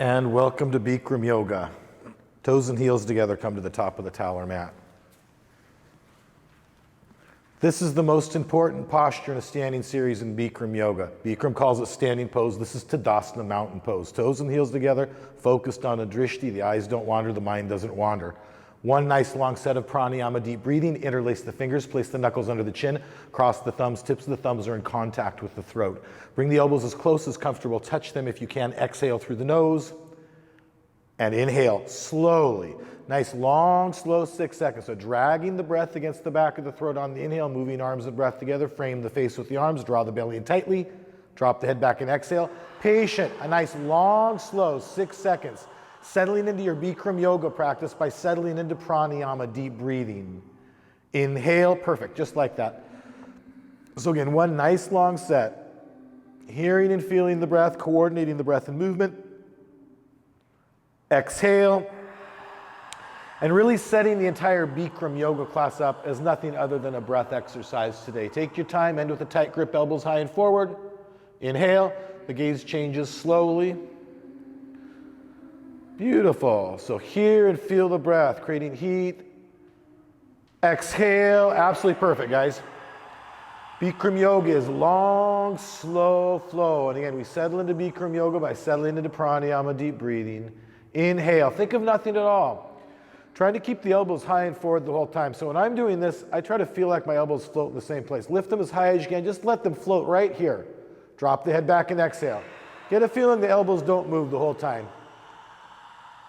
And welcome to Bikram Yoga. Toes and heels together come to the top of the towel or mat. This is the most important posture in a standing series in Bikram Yoga. Bikram calls it standing pose. This is Tadasana, mountain pose. Toes and heels together, focused on a drishti. The eyes don't wander, the mind doesn't wander. One nice long set of pranayama, deep breathing. Interlace the fingers, place the knuckles under the chin, cross the thumbs, tips of the thumbs are in contact with the throat. Bring the elbows as close as comfortable, touch them if you can. Exhale through the nose and inhale slowly. Nice long, slow 6 seconds. So dragging the breath against the back of the throat on the inhale, moving arms and breath together, frame the face with the arms, draw the belly in tightly, drop the head back and exhale. Patient, a nice long, slow 6 seconds. Settling into your Bikram yoga practice by settling into pranayama, deep breathing. Inhale, perfect, just like that. So again, one nice long set. Hearing and feeling the breath, coordinating the breath and movement. Exhale. And really setting the entire Bikram yoga class up as nothing other than a breath exercise today. Take your time, end with a tight grip, elbows high and forward. Inhale, the gaze changes slowly. Beautiful. So hear and feel the breath, creating heat. Exhale, absolutely perfect, guys. Bikram yoga is long, slow flow. And again, we settle into Bikram yoga by settling into pranayama, deep breathing. Inhale, think of nothing at all. Trying to keep the elbows high and forward the whole time. So when I'm doing this, I try to feel like my elbows float in the same place. Lift them as high as you can, just let them float right here. Drop the head back and exhale. Get a feeling the elbows don't move the whole time.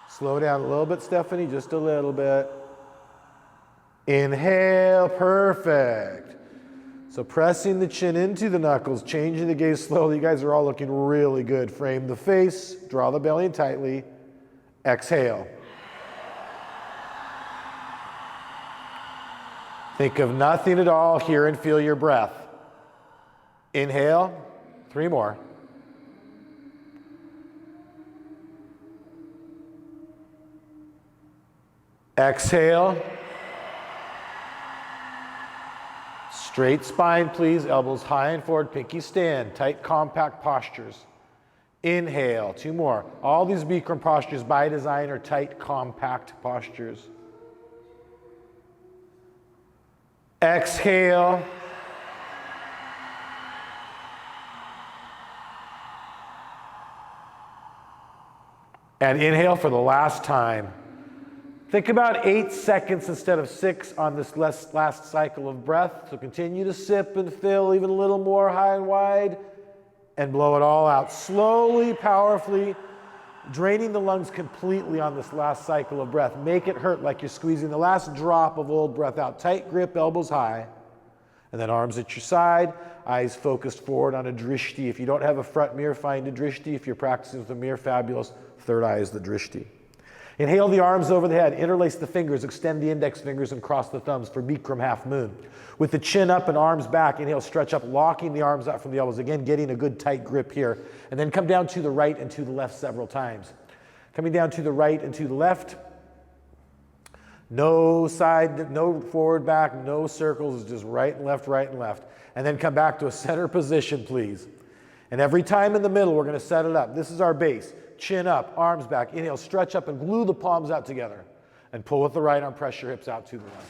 Slow down a little bit, Stephanie, just a little bit. Inhale, perfect. So pressing the chin into the knuckles, changing the gaze slowly. You guys are all looking really good. Frame the face, draw the belly in tightly. Exhale. Think of nothing at all. Hear and feel your breath. Inhale, 3 more. Exhale. Straight spine, please. Elbows high and forward, pinky stand. Tight, compact postures. Inhale, 2 more. All these Bikram postures by design are tight, compact postures. Exhale. And inhale for the last time. Think about 8 seconds instead of 6 on this last cycle of breath. So continue to sip and fill even a little more high and wide and blow it all out. Slowly, powerfully, draining the lungs completely on this last cycle of breath. Make it hurt like you're squeezing the last drop of old breath out. Tight grip, elbows high. And then arms at your side, eyes focused forward on a drishti. If you don't have a front mirror, find a drishti. If you're practicing with a mirror, fabulous. Third eye is the drishti. Inhale the arms over the head, interlace the fingers, extend the index fingers and cross the thumbs for Bikram half moon. With the chin up and arms back, inhale, stretch up, locking the arms out from the elbows. Again, getting a good tight grip here. And then come down to the right and to the left several times. Coming down to the right and to the left. No side, no forward, back, no circles, just right and left, right and left. And then come back to a center position, please. And every time in the middle, we're going to set it up. This is our base. Chin up, arms back. Inhale, stretch up and glue the palms out together. And pull with the right arm, press your hips out to the left.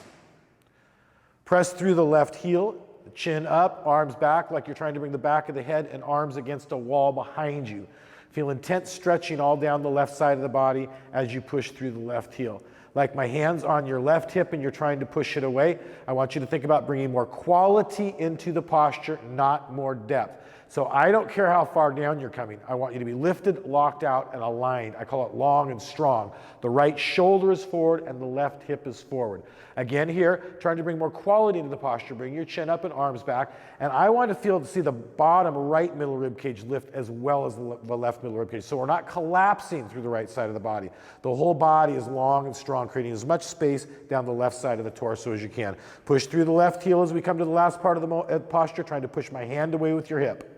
Press through the left heel, chin up, arms back like you're trying to bring the back of the head and arms against a wall behind you. Feel intense stretching all down the left side of the body as you push through the left heel. Like my hand's on your left hip and you're trying to push it away, I want you to think about bringing more quality into the posture, not more depth. So I don't care how far down you're coming. I want you to be lifted, locked out, and aligned. I call it long and strong. The right shoulder is forward and the left hip is forward. Again here, trying to bring more quality into the posture. Bring your chin up and arms back. And I want to see the bottom right middle rib cage lift as well as the left middle rib cage. So we're not collapsing through the right side of the body. The whole body is long and strong, creating as much space down the left side of the torso as you can. Push through the left heel as we come to the last part of the posture, trying to push my hand away with your hip.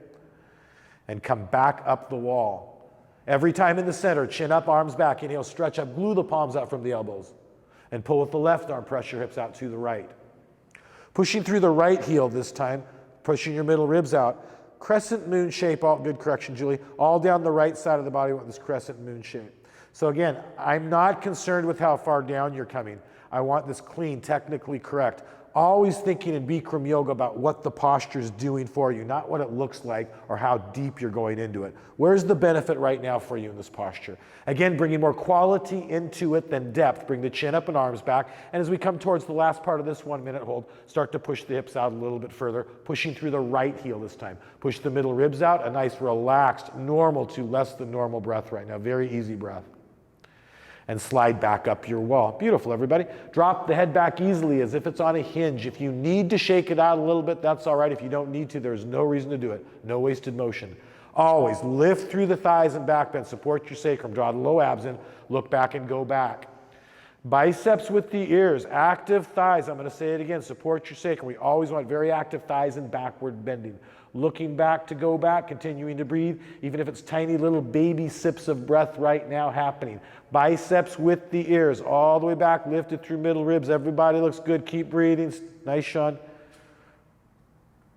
And come back up the wall. Every time in the center, chin up, arms back. Inhale, stretch up, glue the palms out from the elbows. And pull with the left arm, press your hips out to the right. Pushing through the right heel this time, pushing your middle ribs out. Crescent moon shape, all good correction, Julie. All down the right side of the body, we want this crescent moon shape. So again, I'm not concerned with how far down you're coming. I want this clean, technically correct. Always thinking in Bikram yoga about what the posture is doing for you, not what it looks like or how deep you're going into it. Where's the benefit right now for you in this posture? Again, bringing more quality into it than depth. Bring the chin up and arms back. And as we come towards the last part of this 1 minute hold, start to push the hips out a little bit further, pushing through the right heel this time. Push the middle ribs out, a nice relaxed, normal to less than normal breath right now. Very easy breath. And slide back up your wall. Beautiful, everybody. Drop the head back easily as if it's on a hinge. If you need to shake it out a little bit, that's all right. If you don't need to, there's no reason to do it. No wasted motion. Always lift through the thighs and back bend. Support your sacrum. Draw the low abs in. Look back and go back. Biceps with the ears. Active thighs. I'm going to say it again. Support your sacrum. We always want very active thighs and backward bending. Looking back to go back, continuing to breathe, even if it's tiny little baby sips of breath right now happening. Biceps with the ears, all the way back, lifted through middle ribs. Everybody looks good. Keep breathing. Nice, Sean.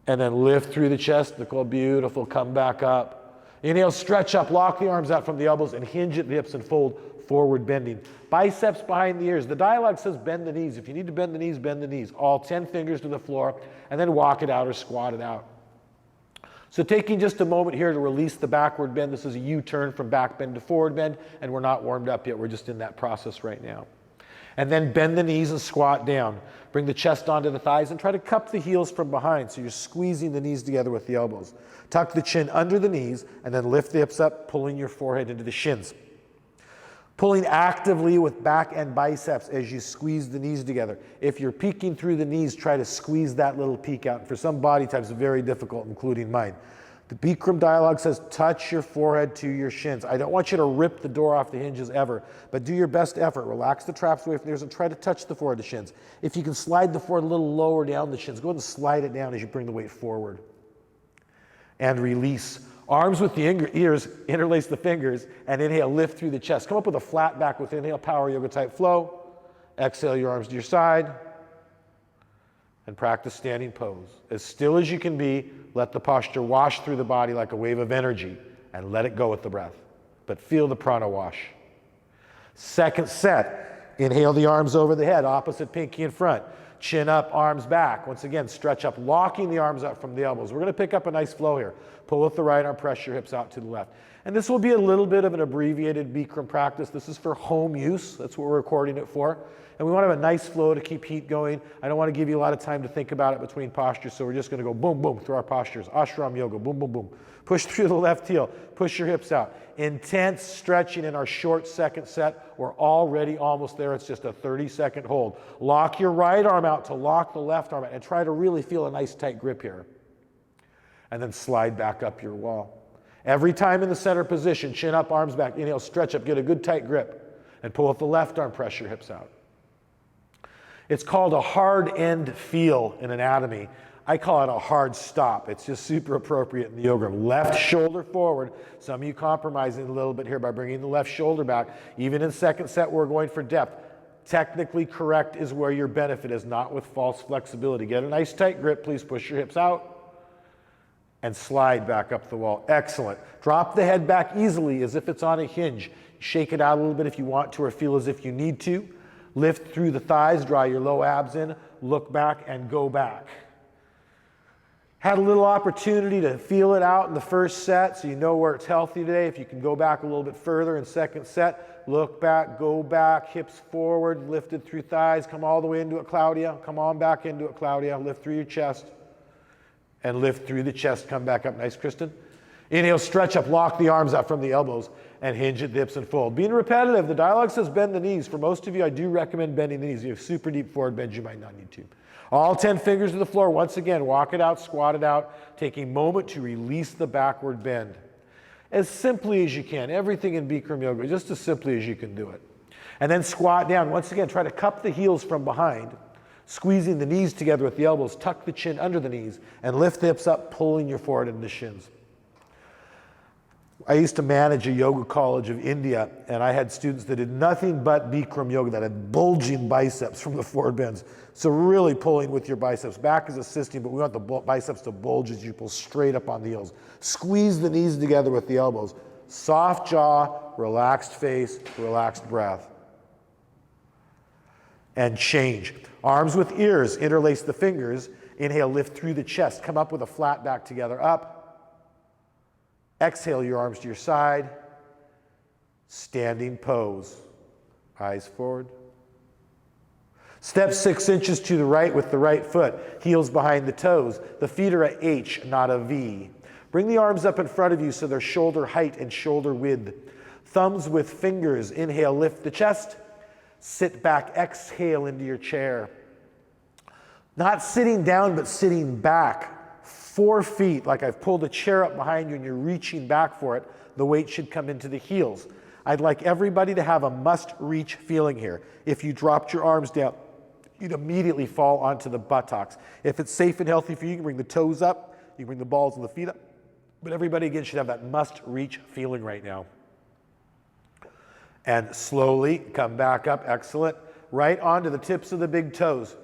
And then lift through the chest. Nicole, beautiful. Come back up. Inhale, stretch up. Lock the arms out from the elbows and hinge at the hips and fold. Forward bending. Biceps behind the ears. The dialogue says bend the knees. If you need to bend the knees, bend the knees. All 10 fingers to the floor, and then walk it out or squat it out. So taking just a moment here to release the backward bend. This is a U-turn from back bend to forward bend, and we're not warmed up yet. We're just in that process right now. And then bend the knees and squat down. Bring the chest onto the thighs and try to cup the heels from behind. So you're squeezing the knees together with the elbows. Tuck the chin under the knees and then lift the hips up, pulling your forehead into the shins. Pulling actively with back and biceps as you squeeze the knees together. If you're peeking through the knees, try to squeeze that little peek out. For some body types, it's very difficult, including mine. The Bikram dialogue says, touch your forehead to your shins. I don't want you to rip the door off the hinges ever, but do your best effort. Relax the traps away from the ears and try to touch the forehead to shins. If you can slide the forehead a little lower down the shins, go ahead and slide it down as you bring the weight forward. And release. Arms with the ears, interlace the fingers, and inhale, lift through the chest. Come up with a flat back with inhale, power yoga type flow. Exhale your arms to your side. And practice standing pose. As still as you can be, let the posture wash through the body like a wave of energy, and let it go with the breath. But feel the prana wash. Second set, inhale the arms over the head, opposite pinky in front. Chin up, arms back. Once again, stretch up, locking the arms up from the elbows. We're going to pick up a nice flow here. Pull with the right arm, press your hips out to the left. And this will be a little bit of an abbreviated Bikram practice. This is for home use. That's what we're recording it for. And we want to have a nice flow to keep heat going. I don't want to give you a lot of time to think about it between postures, so we're just going to go boom, boom through our postures. Ashram yoga, boom, boom, boom. Push through the left heel. Push your hips out. Intense stretching in our short second set. We're already almost there. It's just a 30-second hold. Lock your right arm out to lock the left arm out and try to really feel a nice tight grip here. And then slide back up your wall. Every time in the center position, chin up, arms back. Inhale, stretch up, get a good tight grip. And pull with the left arm, press your hips out. It's called a hard end feel in anatomy. I call it a hard stop. It's just super appropriate in the yoga. Left shoulder forward. Some of you compromising a little bit here by bringing the left shoulder back. Even in second set, we're going for depth. Technically correct is where your benefit is, not with false flexibility. Get a nice tight grip. Please push your hips out and slide back up the wall. Excellent. Drop the head back easily as if it's on a hinge. Shake it out a little bit if you want to or feel as if you need to. Lift through the thighs, draw your low abs in, look back and go back. Had a little opportunity to feel it out in the first set, so you know where it's healthy today. If you can go back a little bit further in second set, look back, go back, hips forward, lifted through thighs, come all the way into it, Claudia. Come on back into it, Claudia. Lift through your chest and lift through the chest. Come back up. Nice, Kristen. Inhale, stretch up, lock the arms out from the elbows and hinge at the hips and fold. Being repetitive, the dialogue says bend the knees. For most of you, I do recommend bending the knees. If you have super deep forward bends, you might not need to. All 10 fingers to the floor. Once again, walk it out, squat it out. Take a moment to release the backward bend. As simply as you can. Everything in Bikram yoga, just as simply as you can do it. And then squat down. Once again, try to cup the heels from behind, squeezing the knees together with the elbows. Tuck the chin under the knees and lift the hips up, pulling your forehead into the shins. I used to manage a yoga college of India, and I had students that did nothing but Bikram yoga that had bulging biceps from the forward bends. So really pulling with your biceps. Back is assisting, but we want the biceps to bulge as you pull straight up on the heels. Squeeze the knees together with the elbows. Soft jaw, relaxed face, relaxed breath. And change. Arms with ears, interlace the fingers. Inhale, lift through the chest. Come up with a flat back together, up. Exhale your arms to your side. Standing pose. Eyes forward. Step 6 inches to the right with the right foot. Heels behind the toes. The feet are a H, not a V. Bring the arms up in front of you so they're shoulder height and shoulder width. Thumbs with fingers. Inhale, lift the chest. Sit back, exhale into your chair. Not sitting down, but sitting back. 4 feet, like I've pulled a chair up behind you and you're reaching back for it. The weight should come into the heels. I'd like everybody to have a must-reach feeling here. If you dropped your arms down, you'd immediately fall onto the buttocks. If it's safe and healthy for you, you can bring the toes up, you can bring the balls of the feet up. But everybody, again, should have that must-reach feeling right now. And slowly come back up, excellent. Right onto the tips of the big toes.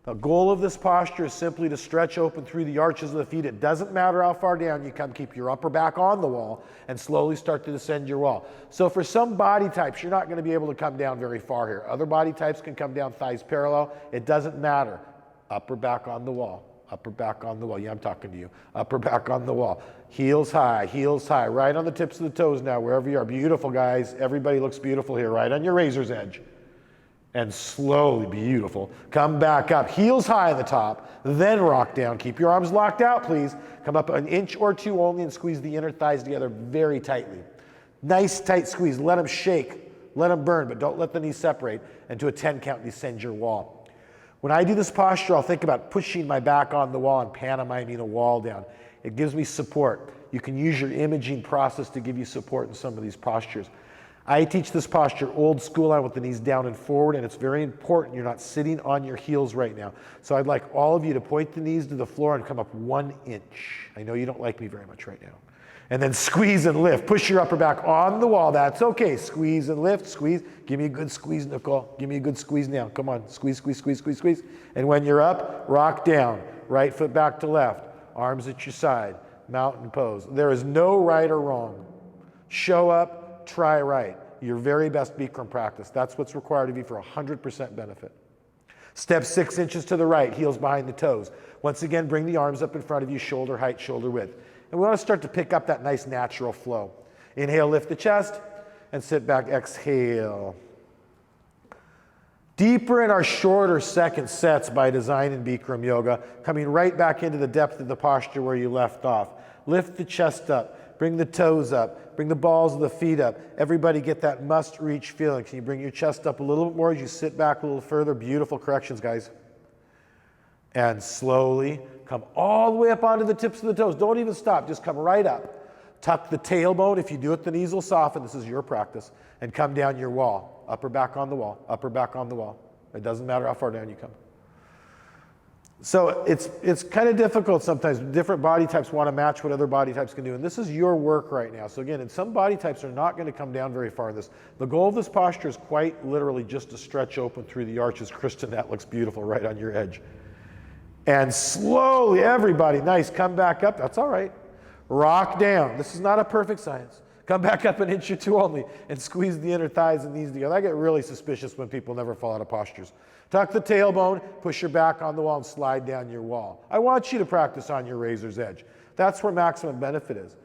The goal of this posture is simply to stretch open through the arches of the feet. It doesn't matter how far down you come. Keep your upper back on the wall and slowly start to descend your wall. So for some body types, you're not going to be able to come down very far here. Other body types can come down thighs parallel. It doesn't matter. Upper back on the wall. Upper back on the wall. Yeah, I'm talking to you. Upper back on the wall. Heels high, right on the tips of the toes now, wherever you are. Beautiful, guys. Everybody looks beautiful here, right on your razor's edge. And slowly, beautiful. Come back up, heels high at the top, then rock down. Keep your arms locked out, please. Come up an inch or two only and squeeze the inner thighs together very tightly. Nice tight squeeze. Let them shake, let them burn, but don't let the knees separate. And to a 10 count, descend your wall. When I do this posture, I'll think about pushing my back on the wall and pantomiming a wall down. It gives me support. You can use your imaging process to give you support in some of these postures. I teach this posture old school on with the knees down and forward, and it's very important you're not sitting on your heels right now. So I'd like all of you to point the knees to the floor and come up 1 inch. I know you don't like me very much right now. And then squeeze and lift. Push your upper back on the wall. That's okay. Squeeze and lift. Squeeze. Give me a good squeeze, Nicole. Give me a good squeeze now. Come on. Squeeze, squeeze, squeeze, squeeze, squeeze. And when you're up, rock down. Right foot back to left. Arms at your side. Mountain pose. There is no right or wrong. Show up. Try right. Your very best Bikram practice. That's what's required of you for 100% benefit. Step 6 inches to the right, heels behind the toes. Once again, bring the arms up in front of you, shoulder height, shoulder width. And we want to start to pick up that nice natural flow. Inhale, lift the chest, and sit back, exhale. Deeper in our shorter second sets by design in Bikram yoga, coming right back into the depth of the posture where you left off. Lift the chest up, bring the toes up, bring the balls of the feet up. Everybody get that must-reach feeling. Can you bring your chest up a little bit more as you sit back a little further? Beautiful corrections, guys. And slowly come all the way up onto the tips of the toes. Don't even stop, just come right up. Tuck the tailbone. If you do it, the knees will soften. This is your practice. And come down your wall. Upper back on the wall, upper back on the wall. It doesn't matter how far down you come. So it's kind of difficult sometimes. Different body types want to match what other body types can do. And this is your work right now. So again, and some body types are not going to come down very far in this. The goal of this posture is quite literally just to stretch open through the arches. Kristen, that looks beautiful right on your edge. And slowly, everybody, nice, come back up. That's all right. Rock down. This is not a perfect science. Come back up an inch or two only and squeeze the inner thighs and knees together. I get really suspicious when people never fall out of postures. Tuck the tailbone, push your back on the wall and slide down your wall. I want you to practice on your razor's edge. That's where maximum benefit is.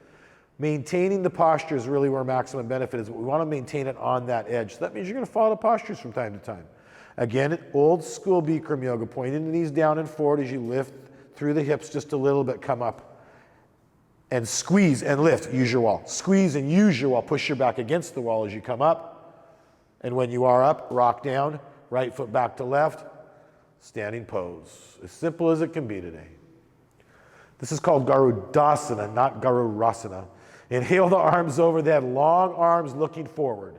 Maintaining the posture is really where maximum benefit is, but we want to maintain it on that edge. So that means you're going to fall out of postures from time to time. Again, old school Bikram yoga, pointing the knees down and forward as you lift through the hips just a little bit, come up. And squeeze and lift, use your wall. Squeeze and use your wall, push your back against the wall as you come up. And when you are up, rock down, right foot back to left, standing pose. As simple as it can be today. This is called Garudasana, not Garurasana. Inhale the arms over the head, long arms looking forward.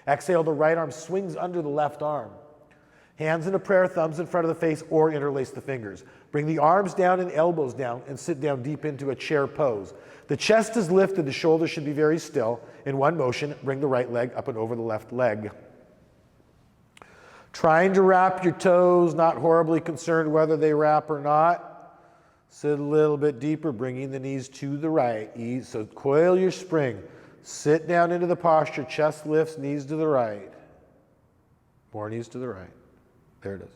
Exhale, the right arm swings under the left arm. Hands in a prayer, thumbs in front of the face, or interlace the fingers. Bring the arms down and elbows down and sit down deep into a chair pose. The chest is lifted, the shoulders should be very still. In one motion, bring the right leg up and over the left leg. Trying to wrap your toes, not horribly concerned whether they wrap or not. Sit a little bit deeper, bringing the knees to the right. So coil your spring. Sit down into the posture, chest lifts, knees to the right. More knees to the right. There it is.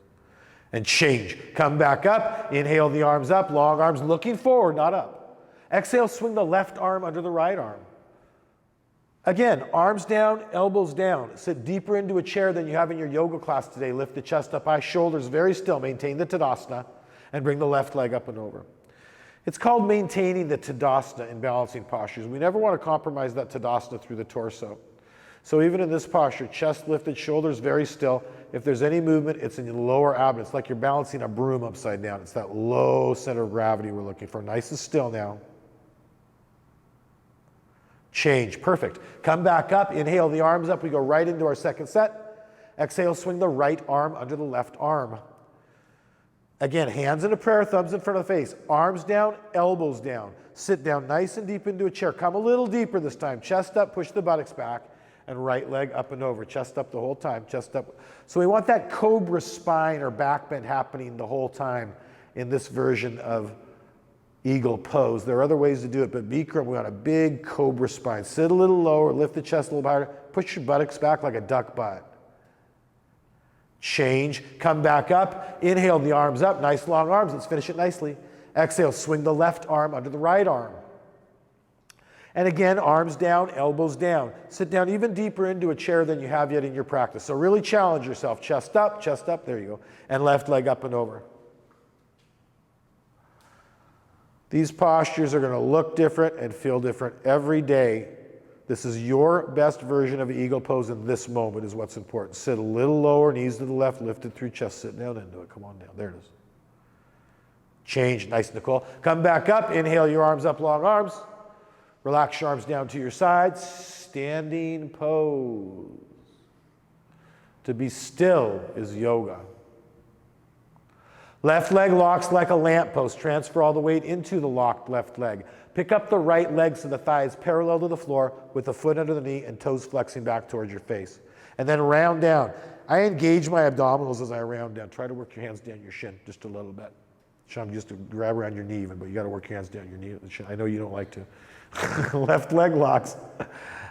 And change. Come back up. Inhale the arms up. Long arms looking forward, not up. Exhale, swing the left arm under the right arm. Again, arms down, elbows down. Sit deeper into a chair than you have in your yoga class today. Lift the chest up high, shoulders very still. Maintain the Tadasana and bring the left leg up and over. It's called maintaining the Tadasana in balancing postures. We never want to compromise that Tadasana through the torso. So even in this posture, chest lifted, shoulders very still. If there's any movement, it's in your lower abdomen. It's like you're balancing a broom upside down. It's that low center of gravity we're looking for. Nice and still now. Change. Perfect. Come back up. Inhale the arms up. We go right into our second set. Exhale, swing the right arm under the left arm. Again, hands in a prayer, thumbs in front of the face. Arms down, elbows down. Sit down nice and deep into a chair. Come a little deeper this time. Chest up, push the buttocks back. And right leg up and over, chest up the whole time, chest up. So we want that cobra spine or back bend happening the whole time in this version of eagle pose. There are other ways to do it, but Bikram, we want a big cobra spine. Sit a little lower, lift the chest a little higher, push your buttocks back like a duck butt. Change, come back up, inhale the arms up, nice long arms, let's finish it nicely. Exhale, swing the left arm under the right arm. And again, arms down, elbows down. Sit down even deeper into a chair than you have yet in your practice. So really challenge yourself. Chest up, there you go. And left leg up and over. These postures are going to look different and feel different every day. This is your best version of eagle pose in this moment is what's important. Sit a little lower, knees to the left, lifted through chest. Sit down into it. Come on down. There it is. Change. Nice, Nicole. Come back up. Inhale your arms up, long arms. Relax your arms down to your sides. Standing pose. To be still is yoga. Left leg locks like a lamppost. Transfer all the weight into the locked left leg. Pick up the right leg so the thigh is parallel to the floor with the foot under the knee and toes flexing back towards your face. And then round down. I engage my abdominals as I round down. Try to work your hands down your shin just a little bit. Sean, just to grab around your knee even, but you got to work your hands down your knee. I know you don't like to. Left leg locks.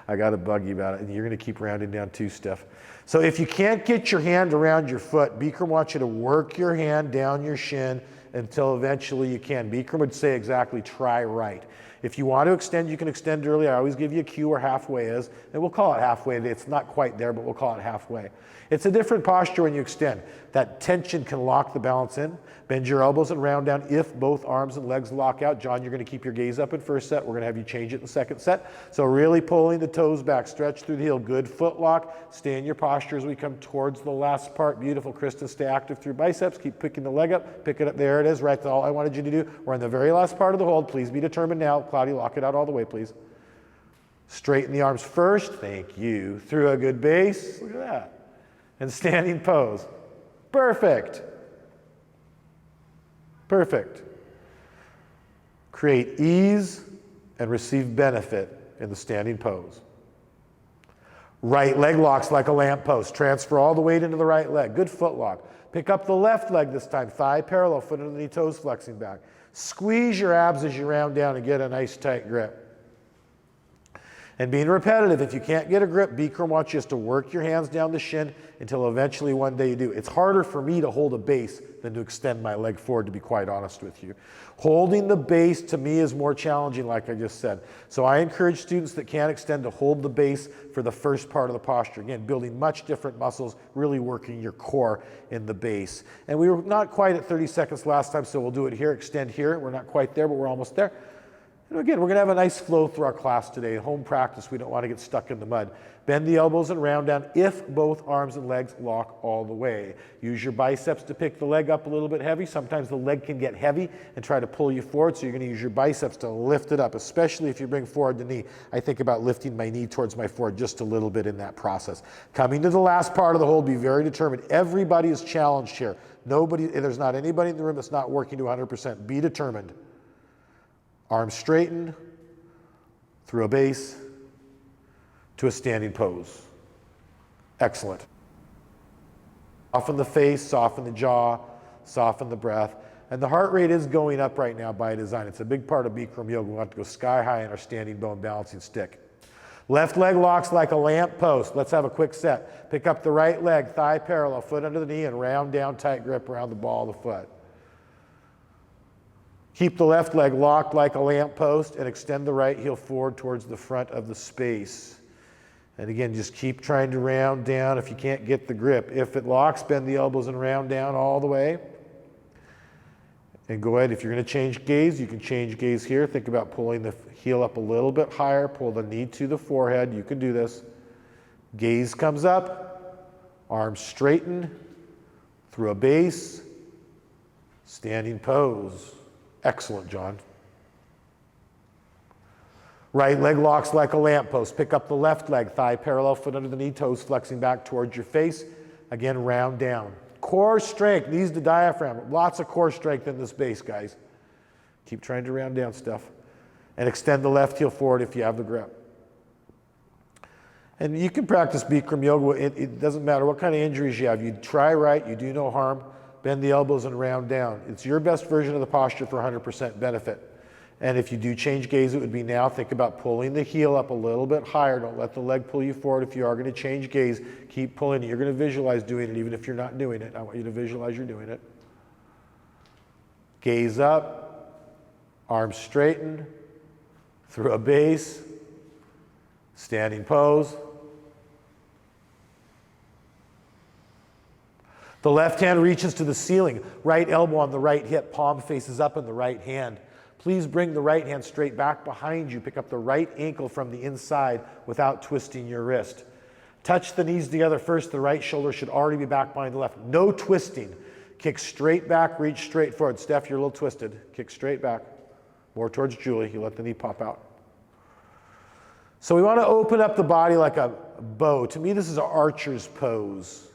I got to bug you about it, and you're going to keep rounding down too, Steph. So if you can't get your hand around your foot, Bikram wants you to work your hand down your shin until eventually you can. Bikram would say exactly, try right. If you want to extend, you can extend early. I always give you a cue where halfway is, and we'll call it halfway. It's not quite there, but we'll call it halfway. It's a different posture when you extend. That tension can lock the balance in. Bend your elbows and round down if both arms and legs lock out. John, you're going to keep your gaze up in first set. We're going to have you change it in second set. So really pulling the toes back, stretch through the heel. Good foot lock. Stay in your posture as we come towards the last part. Beautiful, Kristen. Stay active through biceps. Keep picking the leg up. Pick it up. There it is. Right. That's all I wanted you to do. We're in the very last part of the hold. Please be determined now. Claudia, lock it out all the way, please. Straighten the arms first. Thank you. Through a good base. Look at that. And standing pose. Perfect. Perfect. Create ease and receive benefit in the standing pose. Right leg locks like a lamp post. Transfer all the weight into the right leg. Good foot lock. Pick up the left leg this time. Thigh parallel, foot under the knee, toes flexing back. Squeeze your abs as you round down and get a nice tight grip. And being repetitive, if you can't get a grip, Bikram wants you just to work your hands down the shin until eventually one day you do. It's harder for me to hold a base than to extend my leg forward, to be quite honest with you. Holding the base to me is more challenging, like I just said. So I encourage students that can't extend to hold the base for the first part of the posture. Again, building much different muscles, really working your core in the base. And we were not quite at 30 seconds last time, so we'll do it here. Extend here. We're not quite there, but we're almost there. And again, we're going to have a nice flow through our class today. Home practice, we don't want to get stuck in the mud. Bend the elbows and round down if both arms and legs lock all the way. Use your biceps to pick the leg up a little bit heavy. Sometimes the leg can get heavy and try to pull you forward, so you're going to use your biceps to lift it up, especially if you bring forward the knee. I think about lifting my knee towards my forehead just a little bit in that process. Coming to the last part of the hold, be very determined. Everybody is challenged here. There's not anybody in the room that's not working to 100%. Be determined. Arms straightened through a base to a standing pose. Excellent. Soften the face, soften the jaw, soften the breath. And the heart rate is going up right now by design. It's a big part of Bikram yoga. We want to go sky high in our standing bone balancing stick. Left leg locks like a lamp post. Let's have a quick set. Pick up the right leg, thigh parallel, foot under the knee, and round down, tight grip around the ball of the foot. Keep the left leg locked like a lamp post and extend the right heel forward towards the front of the space. And again, just keep trying to round down if you can't get the grip. If it locks, bend the elbows and round down all the way. And go ahead, if you're going to change gaze, you can change gaze here. Think about pulling the heel up a little bit higher, pull the knee to the forehead. You can do this. Gaze comes up, arms straighten through a base, standing pose. Excellent, John. Right leg locks like a lamppost. Pick up the left leg, thigh parallel, foot under the knee, toes flexing back towards your face. Again, round down. Core strength, knees to diaphragm. Lots of core strength in this base, guys. Keep trying to round down stuff. And extend the left heel forward if you have the grip. And you can practice Bikram yoga. It doesn't matter what kind of injuries you have. You try right, you do no harm. Bend the elbows and round down. It's your best version of the posture for 100% benefit. And if you do change gaze, it would be now. Think about pulling the heel up a little bit higher. Don't let the leg pull you forward. If you are going to change gaze, keep pulling it. You're going to visualize doing it even if you're not doing it. I want you to visualize you're doing it. Gaze up, arms straightened, through a base, standing pose. The left hand reaches to the ceiling, right elbow on the right hip, palm faces up in the right hand. Please bring the right hand straight back behind you. Pick up the right ankle from the inside without twisting your wrist. Touch the knees together first. The right shoulder should already be back behind the left. No twisting. Kick straight back, reach straight forward. Steph, you're a little twisted. Kick straight back. More towards Julie. You let the knee pop out. So we want to open up the body like a bow. To me, this is an archer's pose,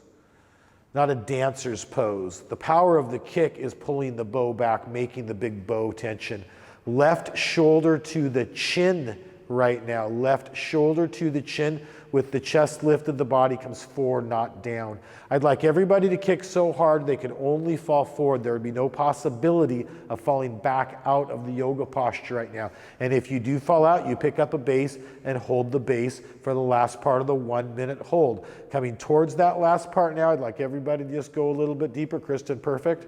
not a dancer's pose. The power of the kick is pulling the bow back, making the big bow tension. Left shoulder to the chin right now. Left shoulder to the chin with the chest lifted, the body comes forward, not down. I'd like everybody to kick so hard they could only fall forward. There would be no possibility of falling back out of the yoga posture right now. And if you do fall out, you pick up a base and hold the base for the last part of the 1 minute hold. Coming towards that last part now, I'd like everybody to just go a little bit deeper. Kristen, perfect.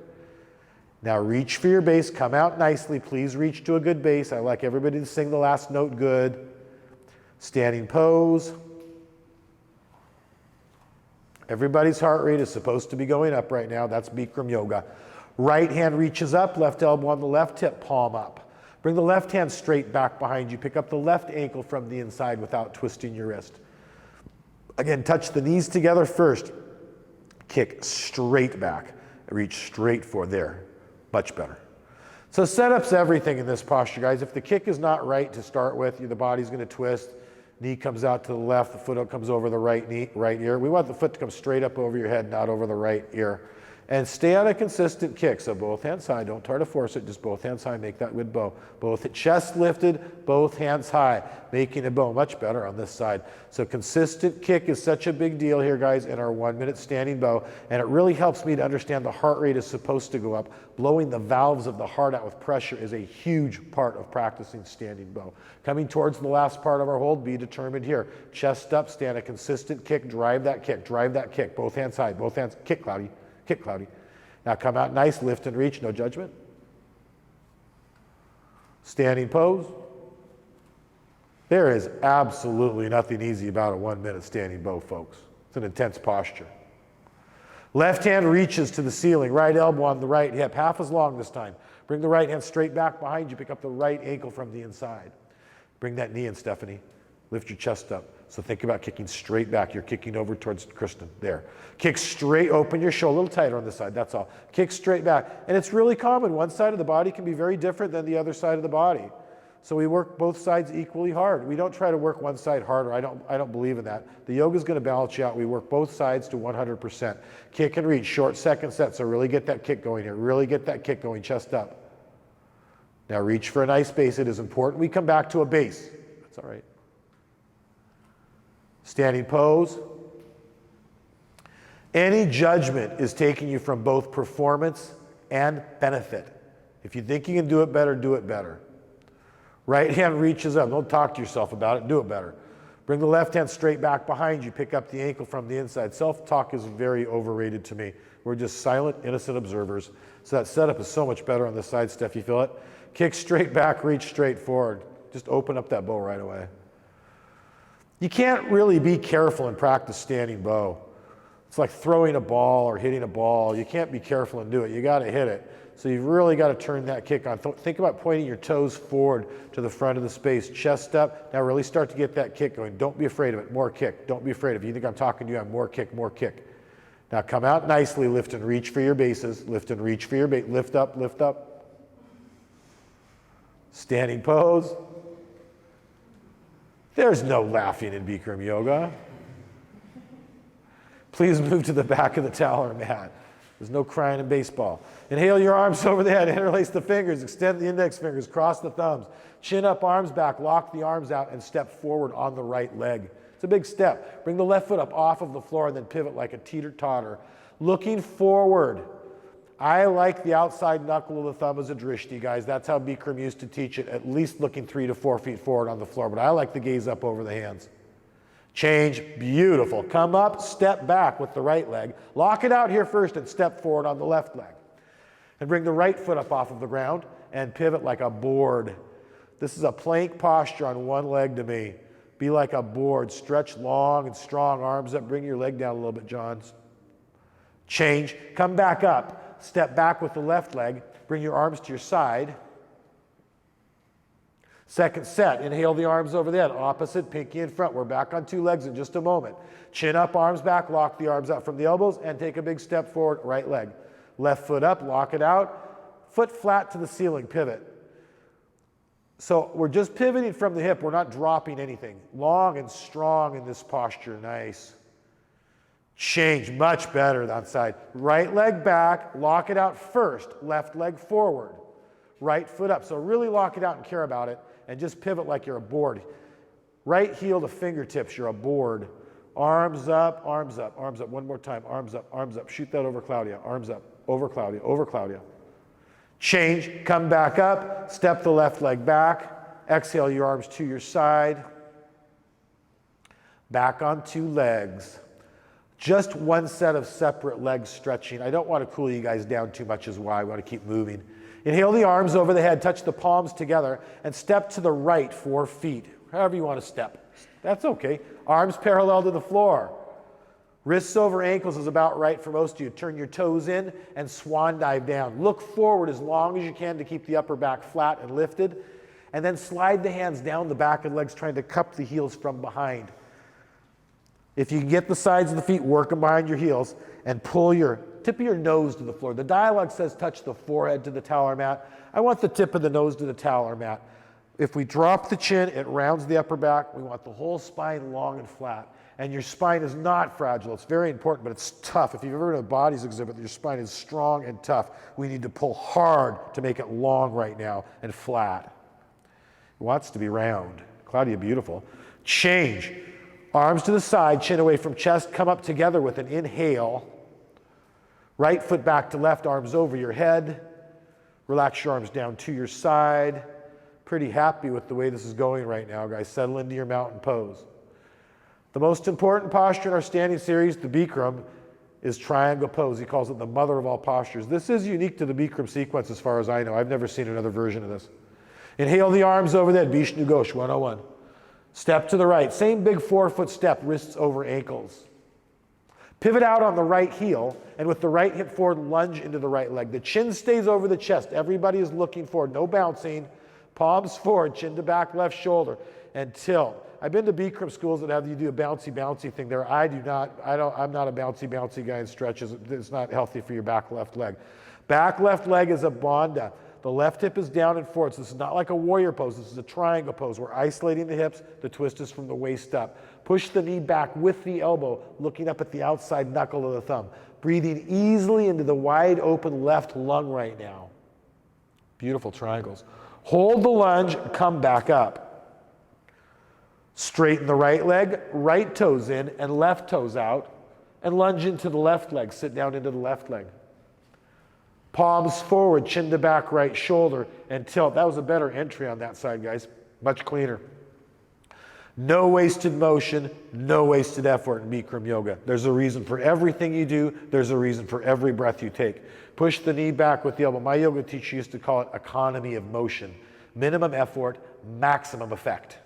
Now reach for your base, come out nicely. Please reach to a good base. I'd like everybody to sing the last note good. Standing pose. Everybody's heart rate is supposed to be going up right now. That's Bikram yoga. Right hand reaches up, left elbow on the left hip, palm up. Bring the left hand straight back behind you. Pick up the left ankle from the inside without twisting your wrist. Again, touch the knees together first. Kick straight back. Reach straight forward. There. Much better. So setup's everything in this posture, guys. If the kick is not right to start with, the body's going to twist. Knee comes out to the left, the foot comes over the right knee, right ear. We want the foot to come straight up over your head, not over the right ear. And stay on a consistent kick. So both hands high, don't try to force it, just both hands high, make that good bow. Both chest lifted, both hands high, making a bow much better on this side. So consistent kick is such a big deal here, guys, in our 1 minute standing bow. And it really helps me to understand the heart rate is supposed to go up. Blowing the valves of the heart out with pressure is a huge part of practicing standing bow. Coming towards the last part of our hold, be determined here. Chest up, stand a consistent kick, drive that kick, both hands high, both hands, kick Cloudy. Kick, Cloudy. Now come out nice, lift and reach, no judgment. Standing pose. There is absolutely nothing easy about a 1 minute standing bow, folks. It's an intense posture. Left hand reaches to the ceiling, right elbow on the right hip, half as long this time. Bring the right hand straight back behind you. Pick up the right ankle from the inside. Bring that knee in, Stephanie. Lift your chest up. So think about kicking straight back. You're kicking over towards Kristen. There. Kick straight, open your shoulder, a little tighter on the side, that's all. Kick straight back. And it's really common. One side of the body can be very different than the other side of the body. So we work both sides equally hard. We don't try to work one side harder. I don't believe in that. The yoga is going to balance you out. We work both sides to 100%. Kick and reach, short second set. So really get that kick going here. Really get that kick going, chest up. Now reach for a nice base. It is important we come back to a base. That's all right. Standing pose. Any judgment is taking you from both performance and benefit. If you think you can do it better, do it better. Right hand reaches up. Don't talk to yourself about it. Do it better. Bring the left hand straight back behind you. Pick up the ankle from the inside. Self-talk is very overrated to me. We're just silent, innocent observers. So that setup is so much better on this side, Steph. You feel it? Kick straight back, reach straight forward. Just open up that bow right away. You can't really be careful and practice standing bow. It's like throwing a ball or hitting a ball. You can't be careful and do it. You got to hit it. So you've really got to turn that kick on. Think about pointing your toes forward to the front of the space, chest up. Now really start to get that kick going. Don't be afraid of it. More kick. Don't be afraid of it. You think I'm talking to you, I'm more kick, more kick. Now come out nicely, lift and reach for your bases. Lift and reach for your base. Lift up, lift up. Standing pose. There's no laughing in Bikram yoga. Please move to the back of the towel mat. There's no crying in baseball. Inhale your arms over the head, interlace the fingers, extend the index fingers, cross the thumbs. Chin up, arms back, lock the arms out, and step forward on the right leg. It's a big step. Bring the left foot up off of the floor and then pivot like a teeter-totter. Looking forward. I like the outside knuckle of the thumb as a drishti, guys. That's how Bikram used to teach it, at least looking 3 to 4 feet forward on the floor. But I like the gaze up over the hands. Change, beautiful. Come up, step back with the right leg. Lock it out here first and step forward on the left leg. And bring the right foot up off of the ground and pivot like a board. This is a plank posture on one leg to me. Be like a board. Stretch long and strong, arms up. Bring your leg down a little bit, John. Change, come back up. Step back with the left leg. Bring your arms to your side. Second set, inhale the arms over the head, opposite, pinky in front. We're back on 2 legs in just a moment. Chin up, arms back, lock the arms out from the elbows, and take a big step forward, right leg. Left foot up, lock it out. Foot flat to the ceiling, pivot. So we're just pivoting from the hip. We're not dropping anything. Long and strong in this posture, nice. Change, much better that side. Right leg back, lock it out first. Left leg forward. Right foot up. So really lock it out and care about it. And just pivot like you're a board. Right heel to fingertips, you're a board. Arms up, arms up, arms up. One more time, arms up, arms up. Shoot that over Claudia. Arms up, over Claudia, over Claudia. Change, come back up, step the left leg back. Exhale your arms to your side. Back on 2 legs. Just 1 set of separate leg stretching. I don't want to cool you guys down too much is why I want to keep moving. Inhale the arms over the head, touch the palms together, and step to the right 4 feet. However you want to step. That's okay. Arms parallel to the floor. Wrists over ankles is about right for most of you. Turn your toes in and swan dive down. Look forward as long as you can to keep the upper back flat and lifted. And then slide the hands down the back of the legs, trying to cup the heels from behind. If you can get the sides of the feet, work them behind your heels, and pull your tip of your nose to the floor. The dialogue says touch the forehead to the towel mat. I want the tip of the nose to the towel mat. If we drop the chin, it rounds the upper back. We want the whole spine long and flat. And your spine is not fragile. It's very important, but it's tough. If you've ever heard of a bodies exhibit, your spine is strong and tough. We need to pull hard to make it long right now and flat. It wants to be round. Claudia, beautiful. Change. Arms to the side, chin away from chest. Come up together with an inhale. Right foot back to left, arms over your head. Relax your arms down to your side. Pretty happy with the way this is going right now, guys. Settle into your mountain pose. The most important posture in our standing series, the Bikram, is triangle pose. He calls it the mother of all postures. This is unique to the Bikram sequence as far as I know. I've never seen another version of this. Inhale the arms over the head, Bishnu Ghosh, 101. Step to the right, same big 4-foot step, wrists over ankles. Pivot out on the right heel, and with the right hip forward, lunge into the right leg. The chin stays over the chest. Everybody is looking forward, no bouncing. Palms forward, chin to back, left shoulder, and tilt. I've been to Bikram schools that have you do a bouncy thing there. I'm not a bouncy guy in stretches. It's not healthy for your back left leg. Back left leg is a bandha. The left hip is down and forward. So this is not like a warrior pose. This is a triangle pose. We're isolating the hips. The twist is from the waist up. Push the knee back with the elbow, looking up at the outside knuckle of the thumb. Breathing easily into the wide open left lung right now. Beautiful triangles. Hold the lunge, come back up. Straighten the right leg, right toes in and left toes out, and lunge into the left leg. Sit down into the left leg. Palms forward, chin to back, right shoulder, and tilt. That was a better entry on that side, guys. Much cleaner. No wasted motion, no wasted effort in Bikram yoga. There's a reason for everything you do. There's a reason for every breath you take. Push the knee back with the elbow. My yoga teacher used to call it economy of motion. Minimum effort, maximum effect.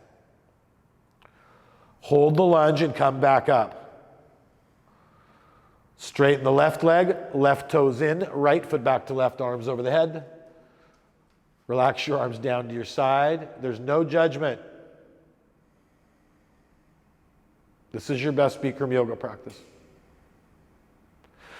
Hold the lunge and come back up. Straighten the left leg, left toes in, right foot back to left, arms over the head. Relax your arms down to your side. There's no judgment. This is your best Bikram yoga practice.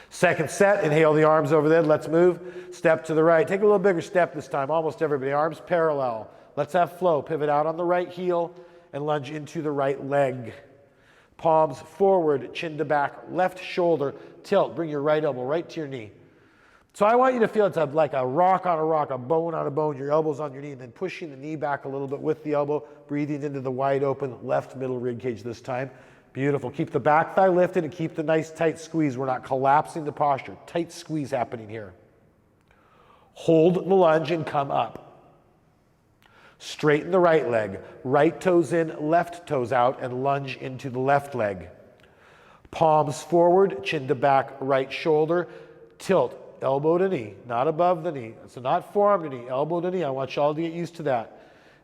Second set, inhale the arms over the head. Let's move. Step to the right. Take a little bigger step this time. Almost everybody. Arms parallel. Let's have flow. Pivot out on the right heel and lunge into the right leg. Palms forward, chin to back, left shoulder, tilt. Bring your right elbow right to your knee. So I want you to feel it's like a rock on a rock, a bone on a bone, your elbow's on your knee, and then pushing the knee back a little bit with the elbow, breathing into the wide open left middle rib cage this time. Beautiful. Keep the back thigh lifted and keep the nice tight squeeze. We're not collapsing the posture. Tight squeeze happening here. Hold the lunge and come up. Straighten the right leg. Right toes in, left toes out, and lunge into the left leg. Palms forward, chin to back, right shoulder. Tilt, elbow to knee, not above the knee. So not forearm to knee, elbow to knee. I want you all to get used to that.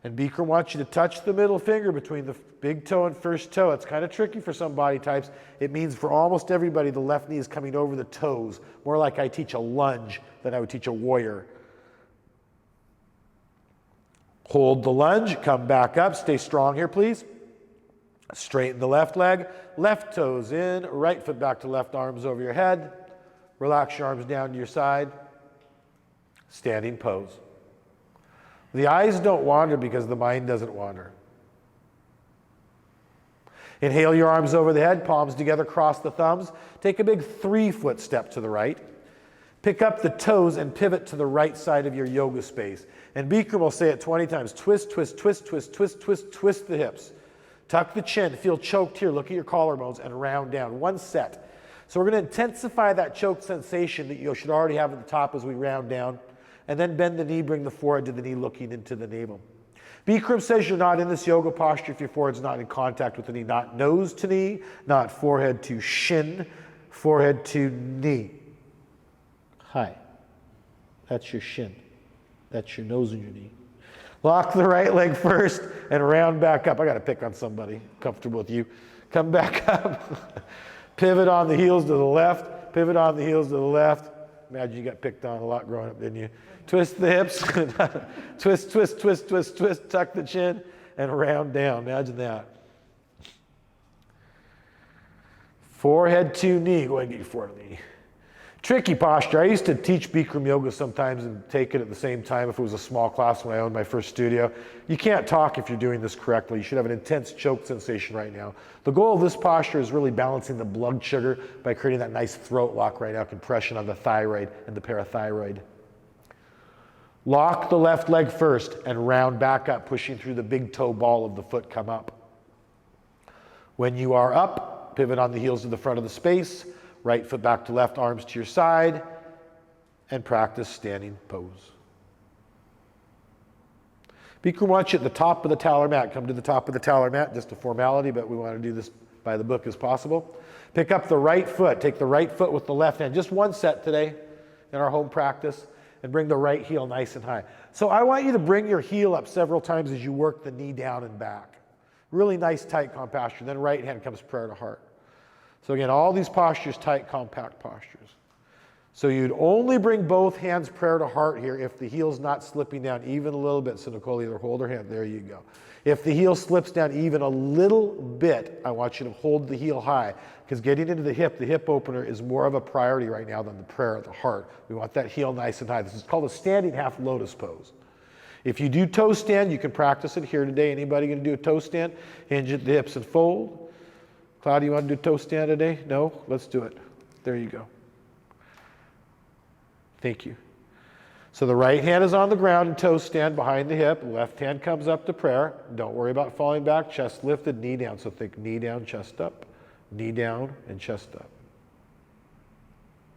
And Bikram wants you to touch the middle finger between the big toe and first toe. It's kind of tricky for some body types. It means for almost everybody, the left knee is coming over the toes. More like I teach a lunge than I would teach a warrior. Hold the lunge, come back up. Stay strong here, please. Straighten the left leg. Left toes in, right foot back to left, arms over your head. Relax your arms down to your side. Standing pose. The eyes don't wander because the mind doesn't wander. Inhale your arms over the head, palms together, cross the thumbs. Take a big 3-foot step to the right. Pick up the toes and pivot to the right side of your yoga space. And Bikram will say it 20 times. Twist, twist, twist, twist, twist, twist, twist the hips. Tuck the chin, feel choked here. Look at your collarbones and round down. 1 set. So we're going to intensify that choked sensation that you should already have at the top as we round down. And then bend the knee, bring the forehead to the knee, looking into the navel. Bikram says you're not in this yoga posture if your forehead's not in contact with the knee. Not nose to knee, not forehead to shin, forehead to knee. Hi. That's your shin. That's your nose and your knee. Lock the right leg first and round back up. I got to pick on somebody comfortable with you. Come back up. Pivot on the heels to the left. Pivot on the heels to the left. Imagine you got picked on a lot growing up, didn't you? Twist the hips. Twist, twist, twist, twist, twist. Tuck the chin and round down. Imagine that. Forehead to knee. Go ahead and get your forehead to knee. Tricky posture. I used to teach Bikram yoga sometimes and take it at the same time if it was a small class when I owned my first studio. You can't talk if you're doing this correctly. You should have an intense choke sensation right now. The goal of this posture is really balancing the blood sugar by creating that nice throat lock right now, compression on the thyroid and the parathyroid. Lock the left leg first and round back up, pushing through the big toe ball of the foot, come up. When you are up, pivot on the heels to the front of the space. Right foot back to left, arms to your side, and practice standing pose. Bikram wants you at the top of the talar mat. Come to the top of the talar mat, just a formality, but we want to do this by the book as possible. Pick up the right foot. Take the right foot with the left hand. Just 1 set today in our home practice, and bring the right heel nice and high. So I want you to bring your heel up several times as you work the knee down and back. Really nice tight calm posture. Then right hand comes prayer to heart. So again, all these postures, tight, compact postures. So you'd only bring both hands prayer to heart here if the heel's not slipping down even a little bit. So Nicole, either hold her hand, there you go. If the heel slips down even a little bit, I want you to hold the heel high, because getting into the hip opener is more of a priority right now than the prayer at the heart. We want that heel nice and high. This is called a standing half lotus pose. If you do toe stand, you can practice it here today. Anybody going to do a toe stand? Hinge at the hips and fold. Claudia, you want to do toe stand today? No? Let's do it. There you go. Thank you. So the right hand is on the ground in toe stand behind the hip. Left hand comes up to prayer. Don't worry about falling back. Chest lifted, knee down. So think knee down, chest up. Knee down and chest up.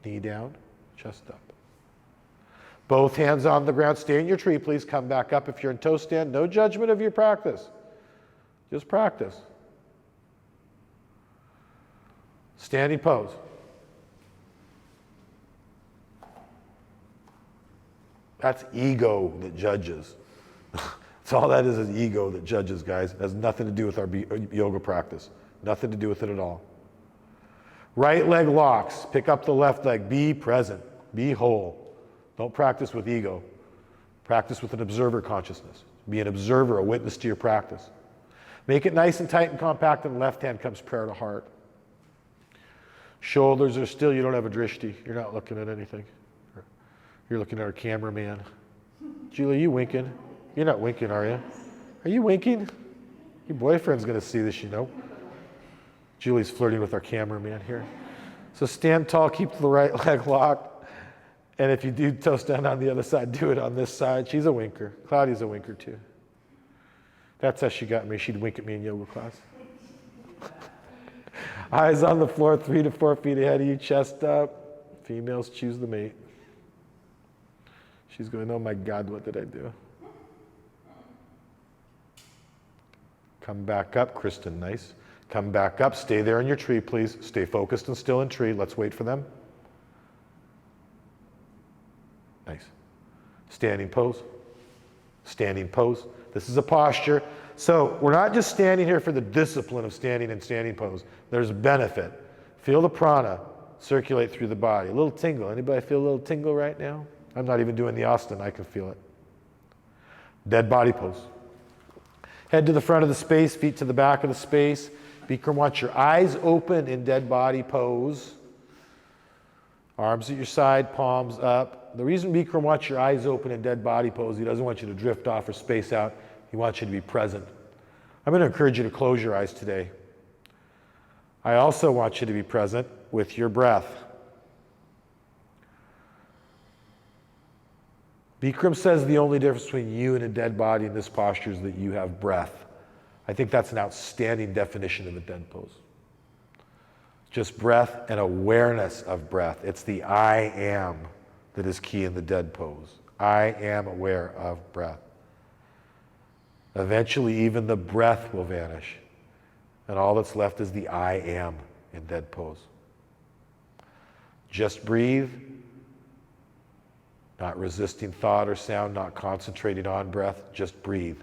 Knee down, chest up. Both hands on the ground. Stay in your tree, please. Come back up if you're in toe stand. No judgment of your practice. Just practice. Standing pose. That's ego that judges. That's all that is ego that judges, guys. It has nothing to do with our yoga practice. Nothing to do with it at all. Right leg locks. Pick up the left leg. Be present. Be whole. Don't practice with ego. Practice with an observer consciousness. Be an observer, a witness to your practice. Make it nice and tight and compact, and left hand comes prayer to heart. Shoulders are still. You don't have a drishti. You're not looking at anything. You're looking at our cameraman. Julie, are you winking? You're not winking, are you? Are you winking? Your boyfriend's going to see this, you know. Julie's flirting with our cameraman here. So stand tall, keep the right leg locked. And if you do toe stand on the other side, do it on this side. She's a winker. Claudia's a winker too. That's how she got me. She'd wink at me in yoga class. Eyes on the floor, 3 to 4 feet ahead of you, chest up. Females choose the mate. She's going, oh my God, what did I do? Come back up, Kristen, nice. Come back up, stay there in your tree, please. Stay focused and still in tree. Let's wait for them. Nice. Standing pose. Standing pose. This is a posture. So we're not just standing here for the discipline of standing and standing pose. There's benefit. Feel the prana circulate through the body. A little tingle. Anybody feel a little tingle right now? I'm not even doing the asana. I can feel it. Dead body pose. Head to the front of the space, feet to the back of the space. Bikram wants your eyes open in dead body pose. Arms at your side, palms up. The reason Bikram wants your eyes open in dead body pose, he doesn't want you to drift off or space out. He wants you to be present. I'm going to encourage you to close your eyes today. I also want you to be present with your breath. Bikram says the only difference between you and a dead body in this posture is that you have breath. I think that's an outstanding definition of a dead pose. Just breath and awareness of breath. It's the I am that is key in the dead pose. I am aware of breath. Eventually, even the breath will vanish, and all that's left is the I am in dead pose. Just breathe. Not resisting thought or sound, not concentrating on breath, just breathe.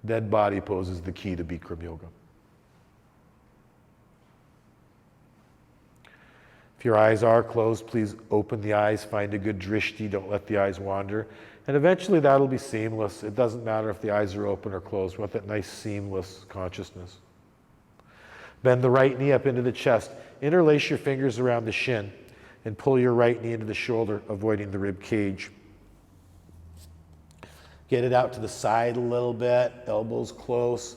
Dead body pose is the key to Bikram yoga. If your eyes are closed, please open the eyes, find a good drishti, don't let the eyes wander. And eventually that'll be seamless. It doesn't matter if the eyes are open or closed. We want that nice seamless consciousness. Bend the right knee up into the chest. Interlace your fingers around the shin and pull your right knee into the shoulder, avoiding the rib cage. Get it out to the side a little bit, elbows close.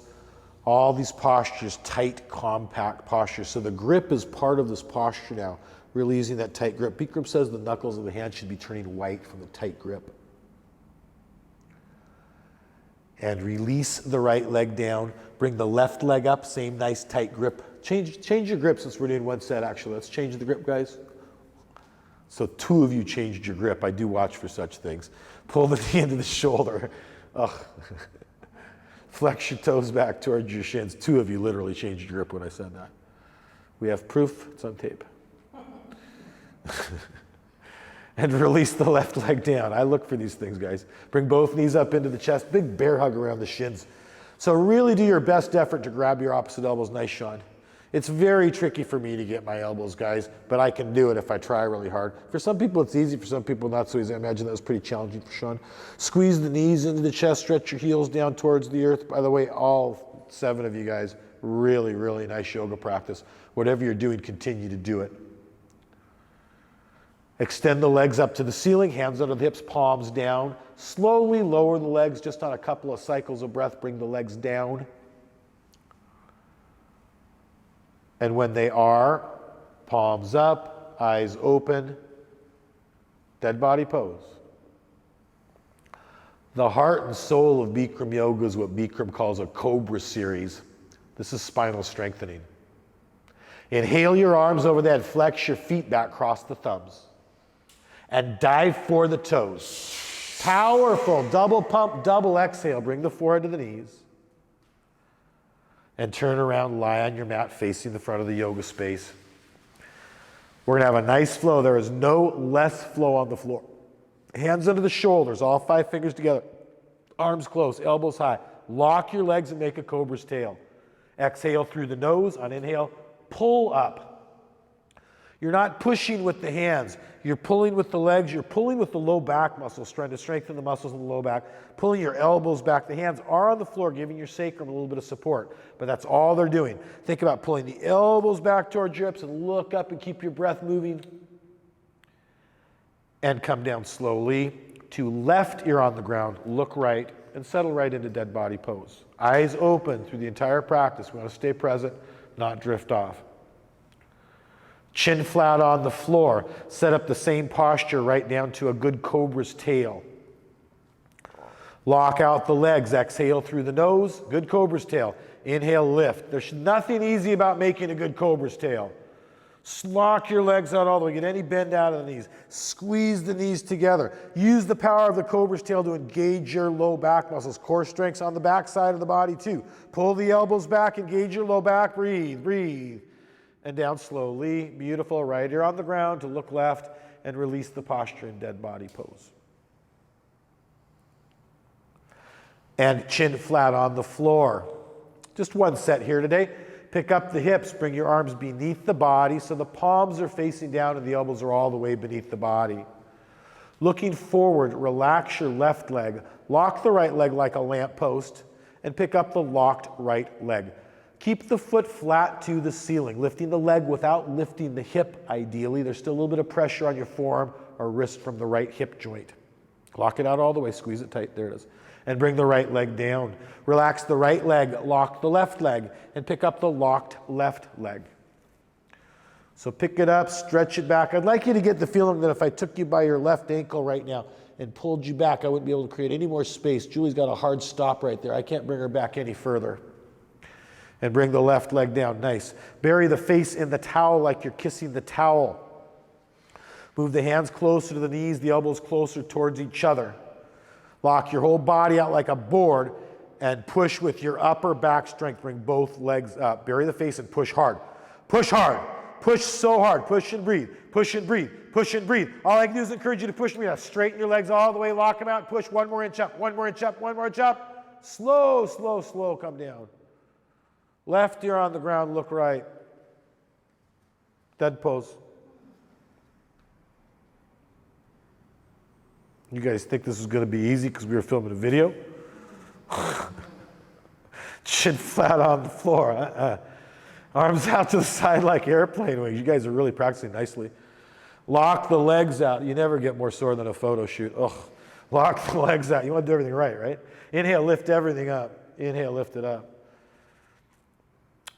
All these postures, tight, compact postures. So the grip is part of this posture now, really using that tight grip. Bikram says the knuckles of the hand should be turning white from the tight grip. And release the right leg down. Bring the left leg up, same nice tight grip. Change your grip since we're doing one set actually. Let's change the grip, guys. So 2 of you changed your grip. I do watch for such things. Pull the knee into the shoulder. Ugh. Flex your toes back towards your shins. 2 of you literally changed your grip when I said that. We have proof. It's on tape. And release the left leg down. I look for these things, guys. Bring both knees up into the chest. Big bear hug around the shins. So really do your best effort to grab your opposite elbows. Nice, Sean. It's very tricky for me to get my elbows, guys, but I can do it if I try really hard. For some people, it's easy. For some people, not so easy. I imagine that was pretty challenging for Sean. Squeeze the knees into the chest, stretch your heels down towards the earth. By the way, all 7 of you guys, really, really nice yoga practice. Whatever you're doing, continue to do it. Extend the legs up to the ceiling, hands under the hips, palms down. Slowly lower the legs, just on a couple of cycles of breath, bring the legs down. And when they are, palms up, eyes open, dead body pose. The heart and soul of Bikram yoga is what Bikram calls a Cobra series. This is spinal strengthening. Inhale your arms over the head, flex your feet back, cross the thumbs. And dive for the toes. Powerful, double pump, double exhale. Bring the forehead to the knees. And turn around, lie on your mat facing the front of the yoga space. We're gonna have a nice flow. There is no less flow on the floor. Hands under the shoulders, all 5 fingers together. Arms close, elbows high. Lock your legs and make a cobra's tail. Exhale through the nose. On inhale, pull up. You're not pushing with the hands. You're pulling with the legs. You're pulling with the low back muscles, trying to strengthen the muscles in the low back. Pulling your elbows back. The hands are on the floor, giving your sacrum a little bit of support. But that's all they're doing. Think about pulling the elbows back towards your hips and look up and keep your breath moving. And come down slowly to left ear on the ground. Look right and settle right into dead body pose. Eyes open through the entire practice. We want to stay present, not drift off. Chin flat on the floor. Set up the same posture right down to a good cobra's tail. Lock out the legs. Exhale through the nose. Good cobra's tail. Inhale, lift. There's nothing easy about making a good cobra's tail. Lock your legs out all the way. Get any bend out of the knees. Squeeze the knees together. Use the power of the cobra's tail to engage your low back muscles. Core strength's on the back side of the body too. Pull the elbows back. Engage your low back. Breathe, breathe. And down slowly. Beautiful. Right ear on the ground to look left and release the posture in dead body pose. And chin flat on the floor. Just one set here today. Pick up the hips, bring your arms beneath the body so the palms are facing down and the elbows are all the way beneath the body. Looking forward, relax your left leg. Lock the right leg like a lamp post and pick up the locked right leg. Keep the foot flat to the ceiling, lifting the leg without lifting the hip ideally. There's still a little bit of pressure on your forearm or wrist from the right hip joint. Lock it out all the way, squeeze it tight, there it is. And bring the right leg down. Relax the right leg, lock the left leg, and pick up the locked left leg. So pick it up, stretch it back. I'd like you to get the feeling that if I took you by your left ankle right now and pulled you back, I wouldn't be able to create any more space. Julie's got a hard stop right there. I can't bring her back any further. And bring the left leg down, nice. Bury the face in the towel like you're kissing the towel. Move the hands closer to the knees, the elbows closer towards each other. Lock your whole body out like a board and push with your upper back strength. Bring both legs up. Bury the face and push hard. Push hard. Push so hard. Push and breathe. Push and breathe. Push and breathe. All I can do is encourage you to push me. Straighten your legs all the way. Lock them out. Push 1 more inch up. 1 more inch up. 1 more inch up. Slow, slow, slow. Come down. Left ear on the ground. Look right. Dead pose. You guys think this is going to be easy because we were filming a video? Chin flat on the floor. Arms out to the side like airplane wings. You guys are really practicing nicely. Lock the legs out. You never get more sore than a photo shoot. Ugh. Lock the legs out. You want to do everything right? Inhale, lift everything up. Inhale, lift it up.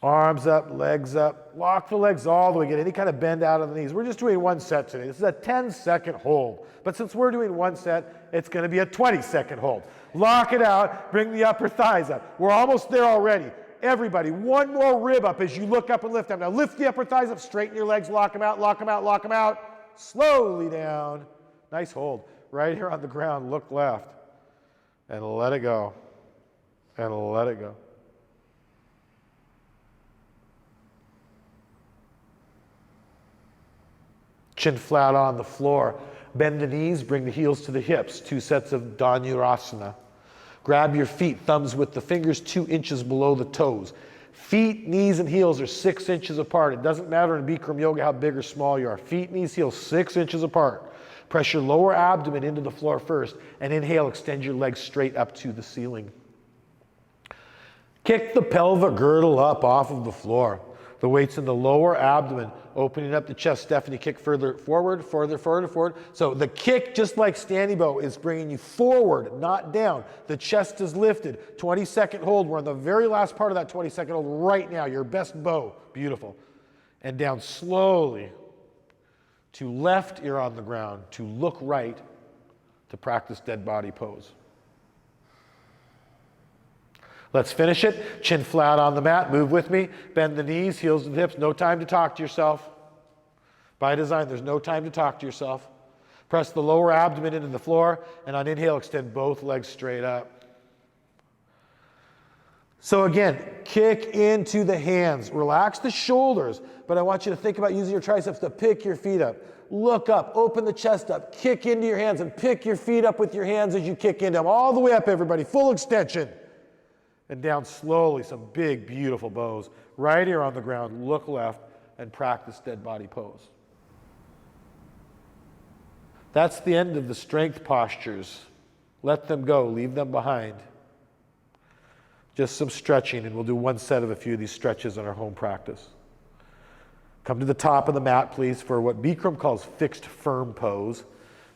Arms up, legs up. Lock the legs all the way. Get any kind of bend out of the knees. We're just doing 1 set today. This is a 10-second hold. But since we're doing 1 set, it's going to be a 20-second hold. Lock it out. Bring the upper thighs up. We're almost there already. Everybody, 1 more rib up as you look up and lift them. Now lift the upper thighs up. Straighten your legs. Lock them out. Lock them out. Lock them out. Slowly down. Nice hold. Right here on the ground. Look left. And let it go. And let it go. Chin flat on the floor. Bend the knees, bring the heels to the hips. 2 sets of Dhanurasana. Grab your feet, thumbs with the fingers 2 inches below the toes. Feet, knees, and heels are 6 inches apart. It doesn't matter in Bikram yoga how big or small you are. Feet, knees, heels, 6 inches apart. Press your lower abdomen into the floor first, and inhale, extend your legs straight up to the ceiling. Kick the pelvic girdle up off of the floor. The weight's in the lower abdomen, opening up the chest. Stephanie, kick further forward, forward. So the kick, just like standing bow, is bringing you forward, not down. The chest is lifted. 20-second hold. We're on the very last part of that 20-second hold right now. Your best bow. Beautiful. And down slowly to left ear on the ground, to look right, to practice dead body pose. Let's finish it. Chin flat on the mat. Move with me. Bend the knees, heels to the hips. No time to talk to yourself. By design, there's no time to talk to yourself. Press the lower abdomen into the floor, and on inhale, extend both legs straight up. So again, kick into the hands. Relax the shoulders, but I want you to think about using your triceps to pick your feet up. Look up, open the chest up, kick into your hands, and pick your feet up with your hands as you kick into them. All the way up, everybody. Full extension. And down slowly, some big, beautiful bows. Right ear on the ground, look left, and practice dead body pose. That's the end of the strength postures. Let them go, leave them behind. Just some stretching, and we'll do one set of a few of these stretches in our home practice. Come to the top of the mat, please, for what Bikram calls fixed firm pose.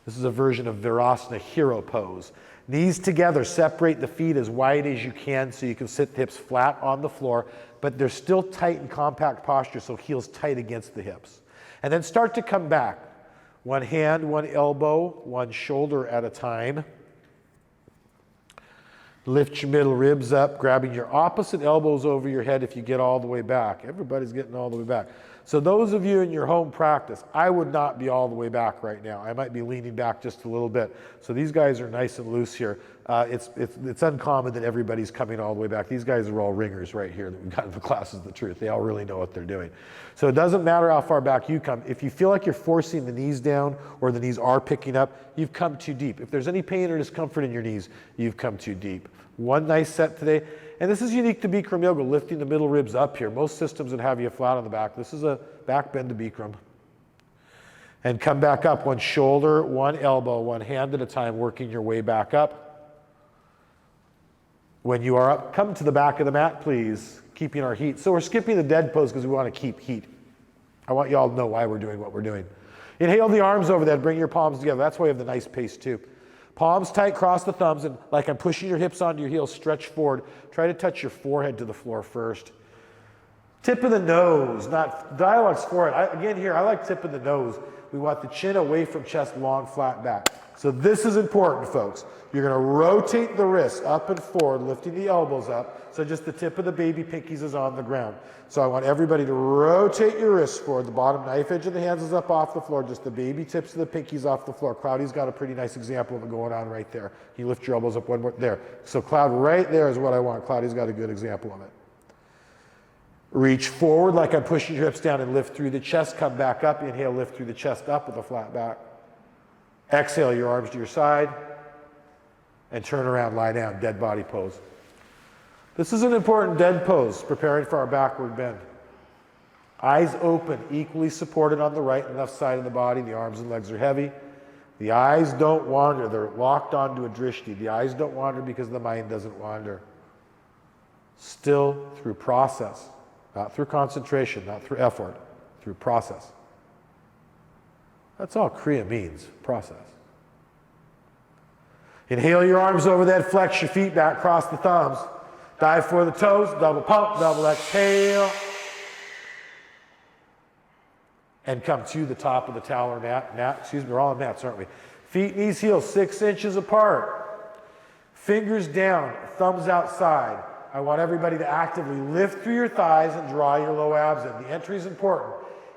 This is a version of Virasana hero pose. Knees together, separate the feet as wide as you can so you can sit the hips flat on the floor, but they're still tight and compact posture, so heels tight against the hips. And then start to come back. One hand, one elbow, one shoulder at a time. Lift your middle ribs up, grabbing your opposite elbows over your head if you get all the way back. Everybody's getting all the way back. So those of you in your home practice, I would not be all the way back right now. I might be leaning back just a little bit. So these guys are nice and loose here. It's uncommon that everybody's coming all the way back. These guys are all ringers right here that we've got in the class is the truth. They all really know what they're doing. So it doesn't matter how far back you come. If you feel like you're forcing the knees down or the knees are picking up, you've come too deep. If there's any pain or discomfort in your knees, you've come too deep. One nice set today. And this is unique to Bikram yoga, lifting the middle ribs up here. Most systems would have you flat on the back. This is a back bend to Bikram. And come back up, one shoulder, one elbow, one hand at a time, working your way back up. When you are up, come to the back of the mat, please, keeping our heat. So we're skipping the dead pose because we want to keep heat. I want you all to know why we're doing what we're doing. Inhale the arms over that, bring your palms together. That's why we have the nice pace too. Palms tight, cross the thumbs, and like I'm pushing your hips onto your heels, stretch forward. Try to touch your forehead to the floor first. Tip of the nose, not dialogue's forehead. Again here, I like tip of the nose. We want the chin away from chest, long, flat back. So this is important, folks. You're going to rotate the wrists up and forward, lifting the elbows up. So just the tip of the baby pinkies is on the ground. So I want everybody to rotate your wrists forward. The bottom knife edge of the hands is up off the floor. Just the baby tips of the pinkies off the floor. Cloudy's got a pretty nice example of it going on right there. You lift your elbows up one more. There. So Cloud right there is what I want. Cloudy's got a good example of it. Reach forward like I'm pushing your hips down and lift through the chest. Come back up. Inhale, lift through the chest up with a flat back. Exhale, your arms to your side. And turn around, lie down, dead body pose. This is an important dead pose, preparing for our backward bend. Eyes open, equally supported on the right and left side of the body. The arms and legs are heavy. The eyes don't wander. They're locked onto a drishti. The eyes don't wander because the mind doesn't wander. Still through process, not through concentration, not through effort, through process. That's all Kriya means, process. Inhale your arms over that, flex your feet back, cross the thumbs. Dive for the toes, double pump, double exhale. And come to the top of the towel or mat. Excuse me, we're all on mats, aren't we? Feet, knees, heels, 6 inches apart. Fingers down, thumbs outside. I want everybody to actively lift through your thighs and draw your low abs in. The entry is important.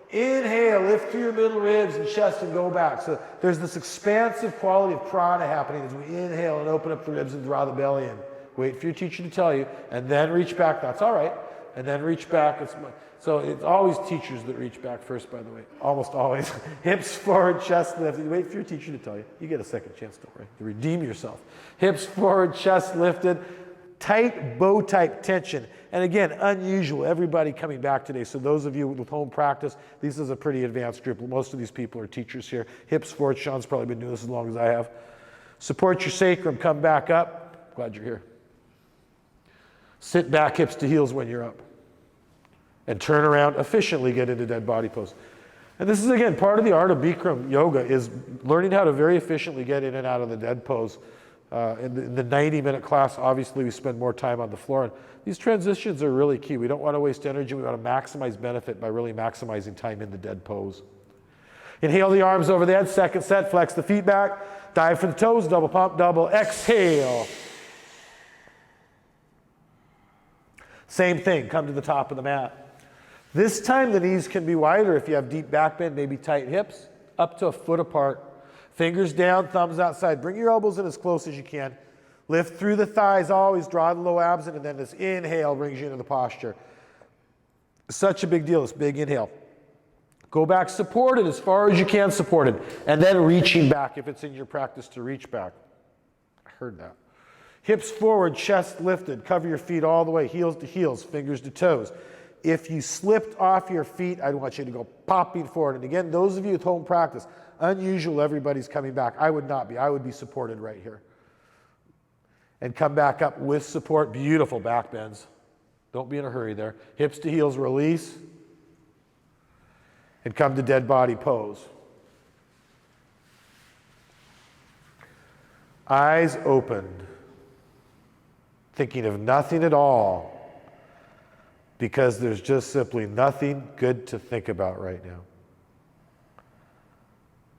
Inhale, lift through your middle ribs and chest and go back. So there's this expansive quality of prana happening as we inhale and open up the ribs and draw the belly in. Wait for your teacher to tell you, and then reach back. That's all right. and then reach back. So it's always teachers that reach back first, by the way. Almost always. Hips forward, chest lifted. Wait for your teacher to tell you. You get a second chance, don't worry, to redeem yourself. Hips forward, chest lifted. Tight bow type tension. And again, unusual. Everybody coming back today. So those of you with home practice, this is a pretty advanced group. Most of these people are teachers here. Hips forward. Sean's probably been doing this as long as I have. Support your sacrum. Come back up. Glad you're here. Sit back, hips to heels when you're up. And turn around, efficiently get into dead body pose. And this is, again, part of the art of Bikram yoga is learning how to very efficiently get in and out of the dead pose. In the 90-minute class, obviously, we spend more time on the floor. And these transitions are really key. We don't want to waste energy. We want to maximize benefit by really maximizing time in the dead pose. Inhale the arms over the head. Second set, flex the feet back. Dive for the toes, double pump, double exhale. Same thing, come to the top of the mat. This time the knees can be wider if you have deep back bend, maybe tight hips, up to a foot apart. Fingers down, thumbs outside. Bring your elbows in as close as you can. Lift through the thighs, always draw the low abs in, and then this inhale brings you into the posture. Such a big deal, this big inhale. Go back supported as far as you can supported, and then reaching back if it's in your practice to reach back. I heard that. Hips forward, chest lifted. Cover your feet all the way, heels to heels, fingers to toes. If you slipped off your feet, I'd want you to go popping forward. And again, those of you with home practice, unusual, everybody's coming back. I would not be. I would be supported right here. And come back up with support. Beautiful back bends. Don't be in a hurry there. Hips to heels, release. And come to dead body pose. Eyes opened. Thinking of nothing at all. Because there's just simply nothing good to think about right now.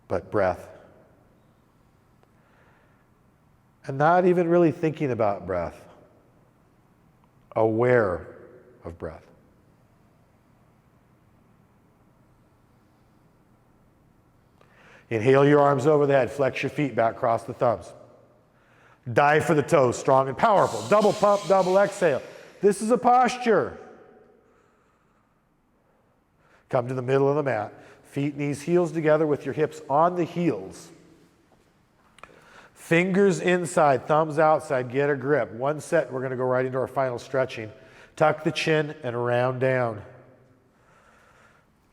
But breath. And not even really thinking about breath. Aware of breath. Inhale your arms over the head. Flex your feet back, cross the thumbs. Dive for the toes, strong and powerful. Double pump, double exhale. This is a posture. Come to the middle of the mat. Feet, knees, heels together with your hips on the heels. Fingers inside, thumbs outside, get a grip. One set, we're going to go right into our final stretching. Tuck the chin and round down.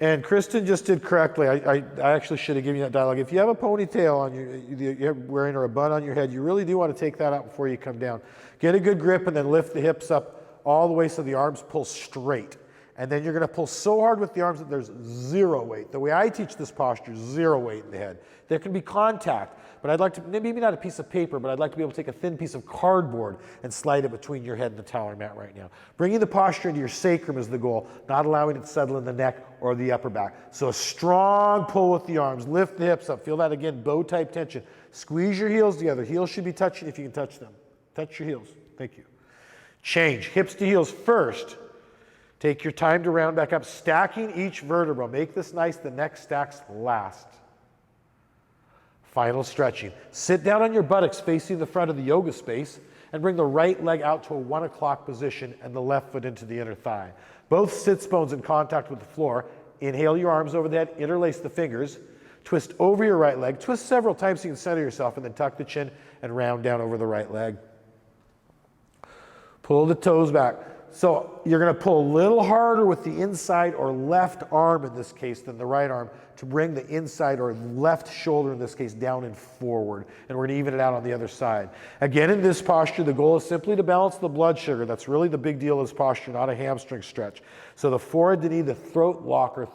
And Kristen just did correctly. I actually should have given you that dialogue. If you have a ponytail on you're wearing or a bun on your head, you really do want to take that out before you come down. Get a good grip and then lift the hips up all the way so the arms pull straight. And then you're going to pull so hard with the arms that there's zero weight. The way I teach this posture, zero weight in the head. There can be contact, but I'd like to, maybe not a piece of paper, but I'd like to be able to take a thin piece of cardboard and slide it between your head and the toweling mat right now. Bringing the posture into your sacrum is the goal, not allowing it to settle in the neck or the upper back. So a strong pull with the arms. Lift the hips up. Feel that again, bow type tension. Squeeze your heels together. Heels should be touching if you can touch them. Touch your heels. Thank you. Change. Hips to heels first. Take your time to round back up, stacking each vertebra. Make this nice, the neck stacks last. Final stretching. Sit down on your buttocks facing the front of the yoga space and bring the right leg out to a 1 o'clock position and the left foot into the inner thigh. Both sits bones in contact with the floor. Inhale your arms over the head, interlace the fingers, twist over your right leg, twist several times so you can center yourself, and then tuck the chin and round down over the right leg. Pull the toes back. So you're going to pull a little harder with the inside or left arm in this case than the right arm to bring the inside or left shoulder in this case down and forward. And we're going to even it out on the other side. Again, in this posture, the goal is simply to balance the blood sugar. That's really the big deal of this posture, not a hamstring stretch. So the forehead to knee, the throat locker,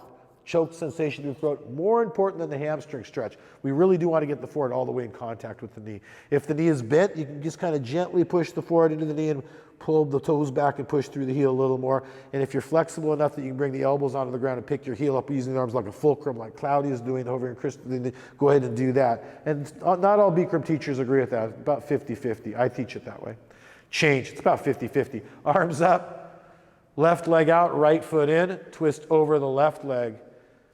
choke sensation through the throat, more important than the hamstring stretch. We really do want to get the forehead all the way in contact with the knee. If the knee is bent, you can just kind of gently push the forehead into the knee and pull the toes back and push through the heel a little more. And if you're flexible enough that you can bring the elbows onto the ground and pick your heel up using the arms like a fulcrum, like Cloudy is doing over in Kristen, go ahead and do that. And not all Bikram teachers agree with that. It's about 50-50. I teach it that way. Change. It's about 50-50. Arms up, left leg out, right foot in, twist over the left leg.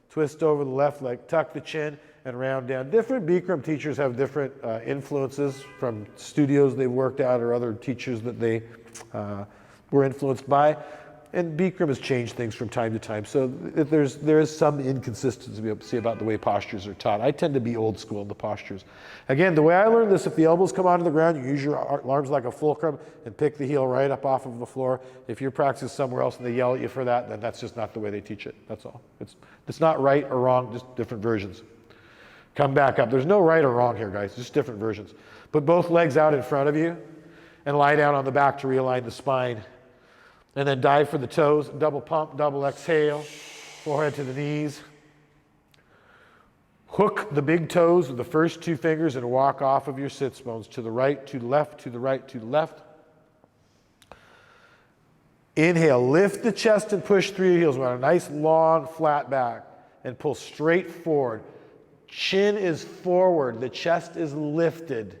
Twist over the left leg, tuck the chin, and round down. Different Bikram teachers have different influences from studios they've worked at or other teachers that they were influenced by. And Bikram has changed things from time to time, so there is some inconsistency about the way postures are taught. I tend to be old school in the postures. Again, the way I learned this, if the elbows come onto the ground, you use your arms like a fulcrum and pick the heel right up off of the floor. If you're practicing somewhere else and they yell at you for that, then that's just not the way they teach it. That's all. It's not right or wrong, just different versions. Come back up. There's no right or wrong here, guys, just different versions. Put both legs out in front of you and lie down on the back to realign the spine. And then dive for the toes, double pump, double exhale, forehead to the knees. Hook the big toes with the first two fingers and walk off of your sits bones to the right, to the left, to the right, to the left. Inhale, lift the chest and push through your heels. We want a nice long flat back and pull straight forward. Chin is forward, the chest is lifted.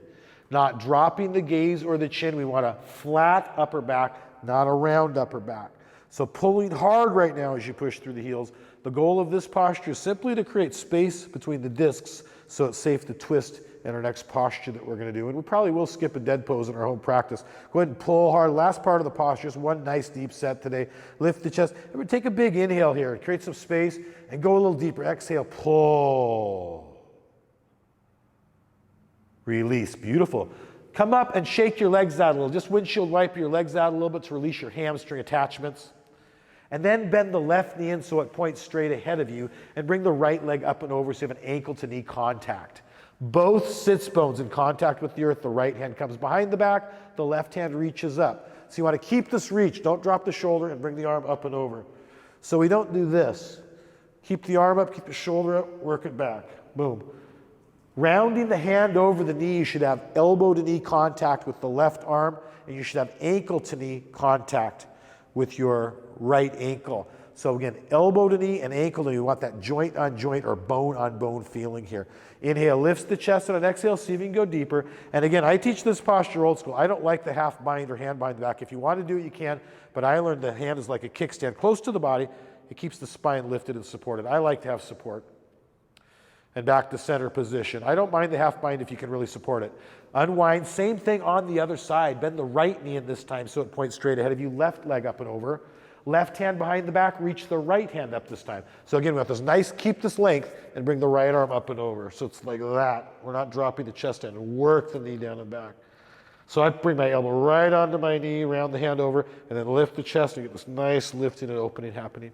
Not dropping the gaze or the chin. We want a flat upper back, not a round upper back. So pulling hard right now as you push through the heels. The goal of this posture is simply to create space between the discs so it's safe to twist in our next posture that we're going to do. And we probably will skip a dead pose in our home practice. Go ahead and pull hard. Last part of the posture is one nice deep set today. Lift the chest. And we take a big inhale here and create some space and go a little deeper. Exhale, pull. Release. Beautiful. Come up and shake your legs out a little. Just windshield wipe your legs out a little bit to release your hamstring attachments. And then bend the left knee in so it points straight ahead of you and bring the right leg up and over so you have an ankle to knee contact. Both sits bones in contact with the earth. The right hand comes behind the back. The left hand reaches up. So you want to keep this reach. Don't drop the shoulder and bring the arm up and over. So we don't do this. Keep the arm up, keep the shoulder up, work it back. Boom. Rounding the hand over the knee, you should have elbow to knee contact with the left arm, and you should have ankle to knee contact with your right ankle. So again, elbow to knee and ankle to knee. You want that joint on joint or bone on bone feeling here. Inhale, lifts the chest, and an exhale, see if you can go deeper. And again, I teach this posture old school. I don't like the half bind or hand bind back. If you want to do it, you can, but I learned the hand is like a kickstand close to the body. It keeps the spine lifted and supported. I like to have support. And back to center position. I don't mind the half bind if you can really support it. Unwind, same thing on the other side. Bend the right knee in this time so it points straight ahead of you. Left leg up and over. Left hand behind the back, reach the right hand up this time. So again, we have this nice, keep this length and bring the right arm up and over. So it's like that. We're not dropping the chest in. Work the knee down and back. So I bring my elbow right onto my knee, round the hand over, and then lift the chest and get this nice lifting and opening happening.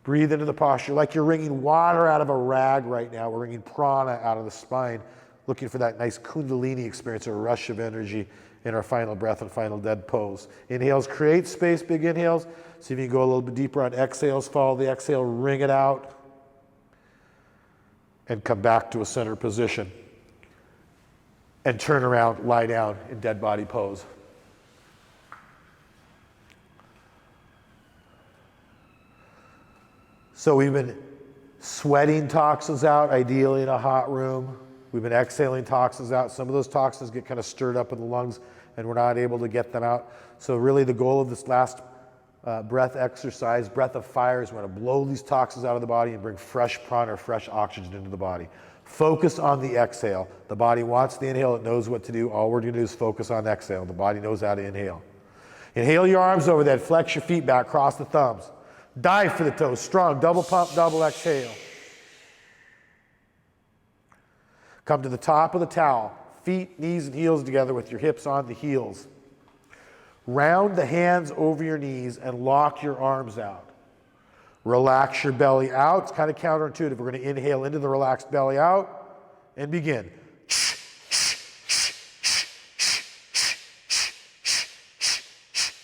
Breathe into the posture like you're wringing water out of a rag right now. We're wringing prana out of the spine, looking for that nice kundalini experience, a rush of energy in our final breath and final dead pose. Inhales, create space, big inhales. See if you can go a little bit deeper on exhales. Follow the exhale, wring it out, and come back to a center position. And turn around, lie down in dead body pose. So we've been sweating toxins out, ideally in a hot room. We've been exhaling toxins out. Some of those toxins get kind of stirred up in the lungs and we're not able to get them out. So really the goal of this last breath exercise, breath of fire, is we're going to blow these toxins out of the body and bring fresh prana or fresh oxygen into the body. Focus on the exhale. The body wants the inhale. It knows what to do. All we're going to do is focus on exhale. The body knows how to inhale. Inhale your arms over that. Flex your feet back. Cross the thumbs. Dive for the toes, strong, double pump, double exhale. Come to the top of the towel, feet, knees, and heels together with your hips on the heels. Round the hands over your knees and lock your arms out. Relax your belly out. It's kind of counterintuitive. We're going to inhale into the relaxed belly out and begin.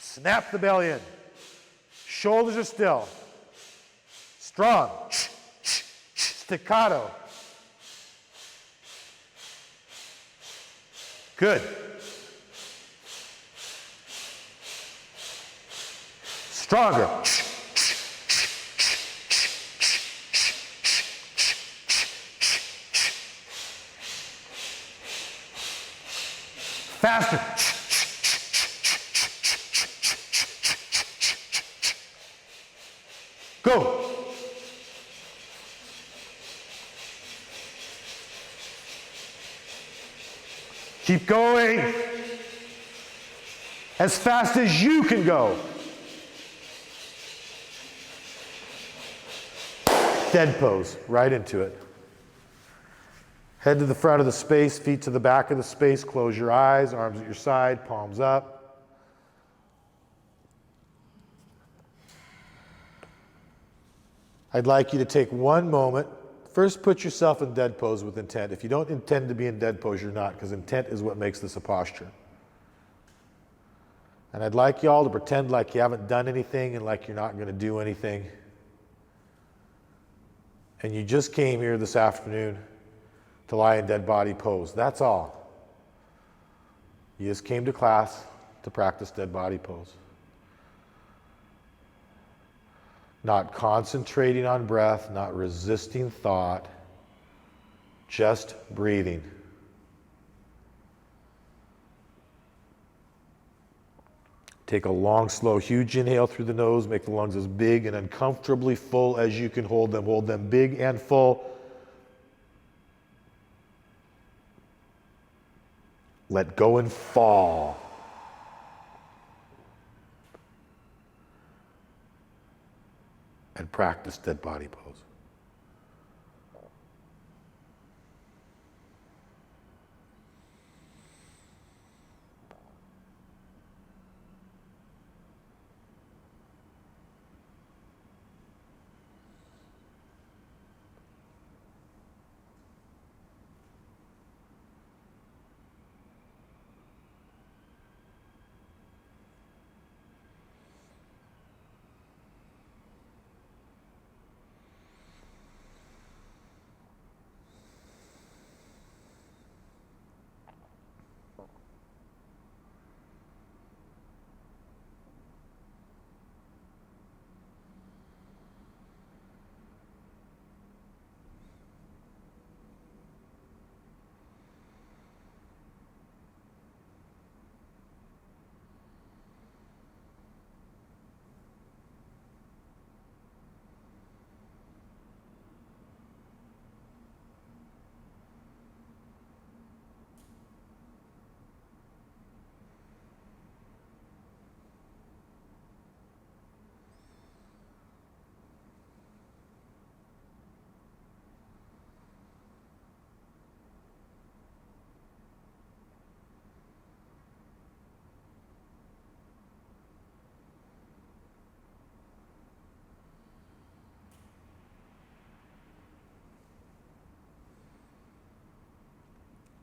Snap the belly in. Shoulders are still. Strong. Staccato. Good. Stronger. Faster. Go. Keep going as fast as you can go. Dead pose, right into it. Head to the front of the space, feet to the back of the space, close your eyes, arms at your side, palms up. I'd like you to take one moment. First, put yourself in dead pose with intent. If you don't intend to be in dead pose, you're not, because intent is what makes this a posture. And I'd like you all to pretend like you haven't done anything and like you're not going to do anything. And you just came here this afternoon to lie in dead body pose. That's all. You just came to class to practice dead body pose. Not concentrating on breath, not resisting thought, just breathing. Take a long, slow, huge inhale through the nose. Make the lungs as big and uncomfortably full as you can hold them. Hold them big and full. Let go and fall. And practice dead body pose.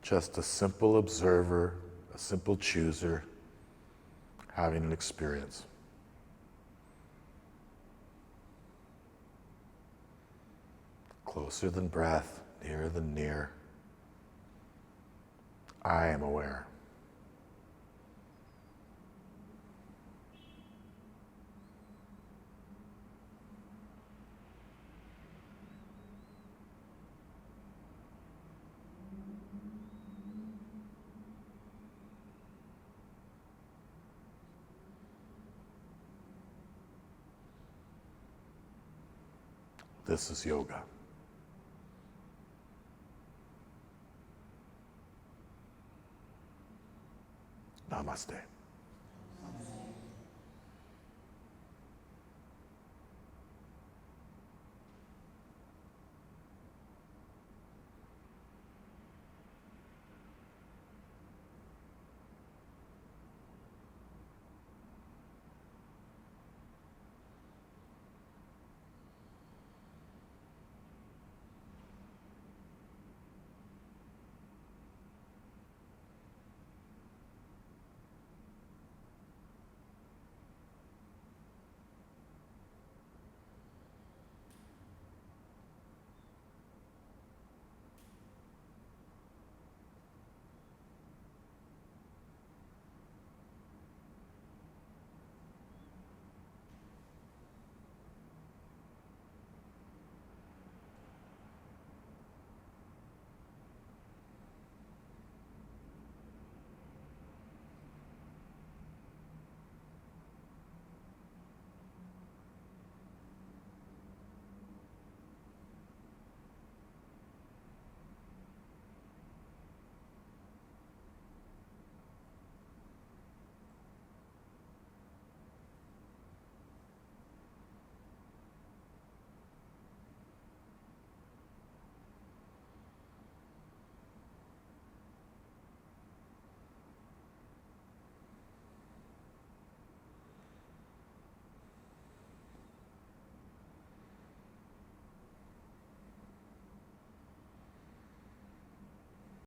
Just a simple observer, a simple chooser, having an experience. Closer than breath, nearer than near. I am aware. This is yoga. Namaste.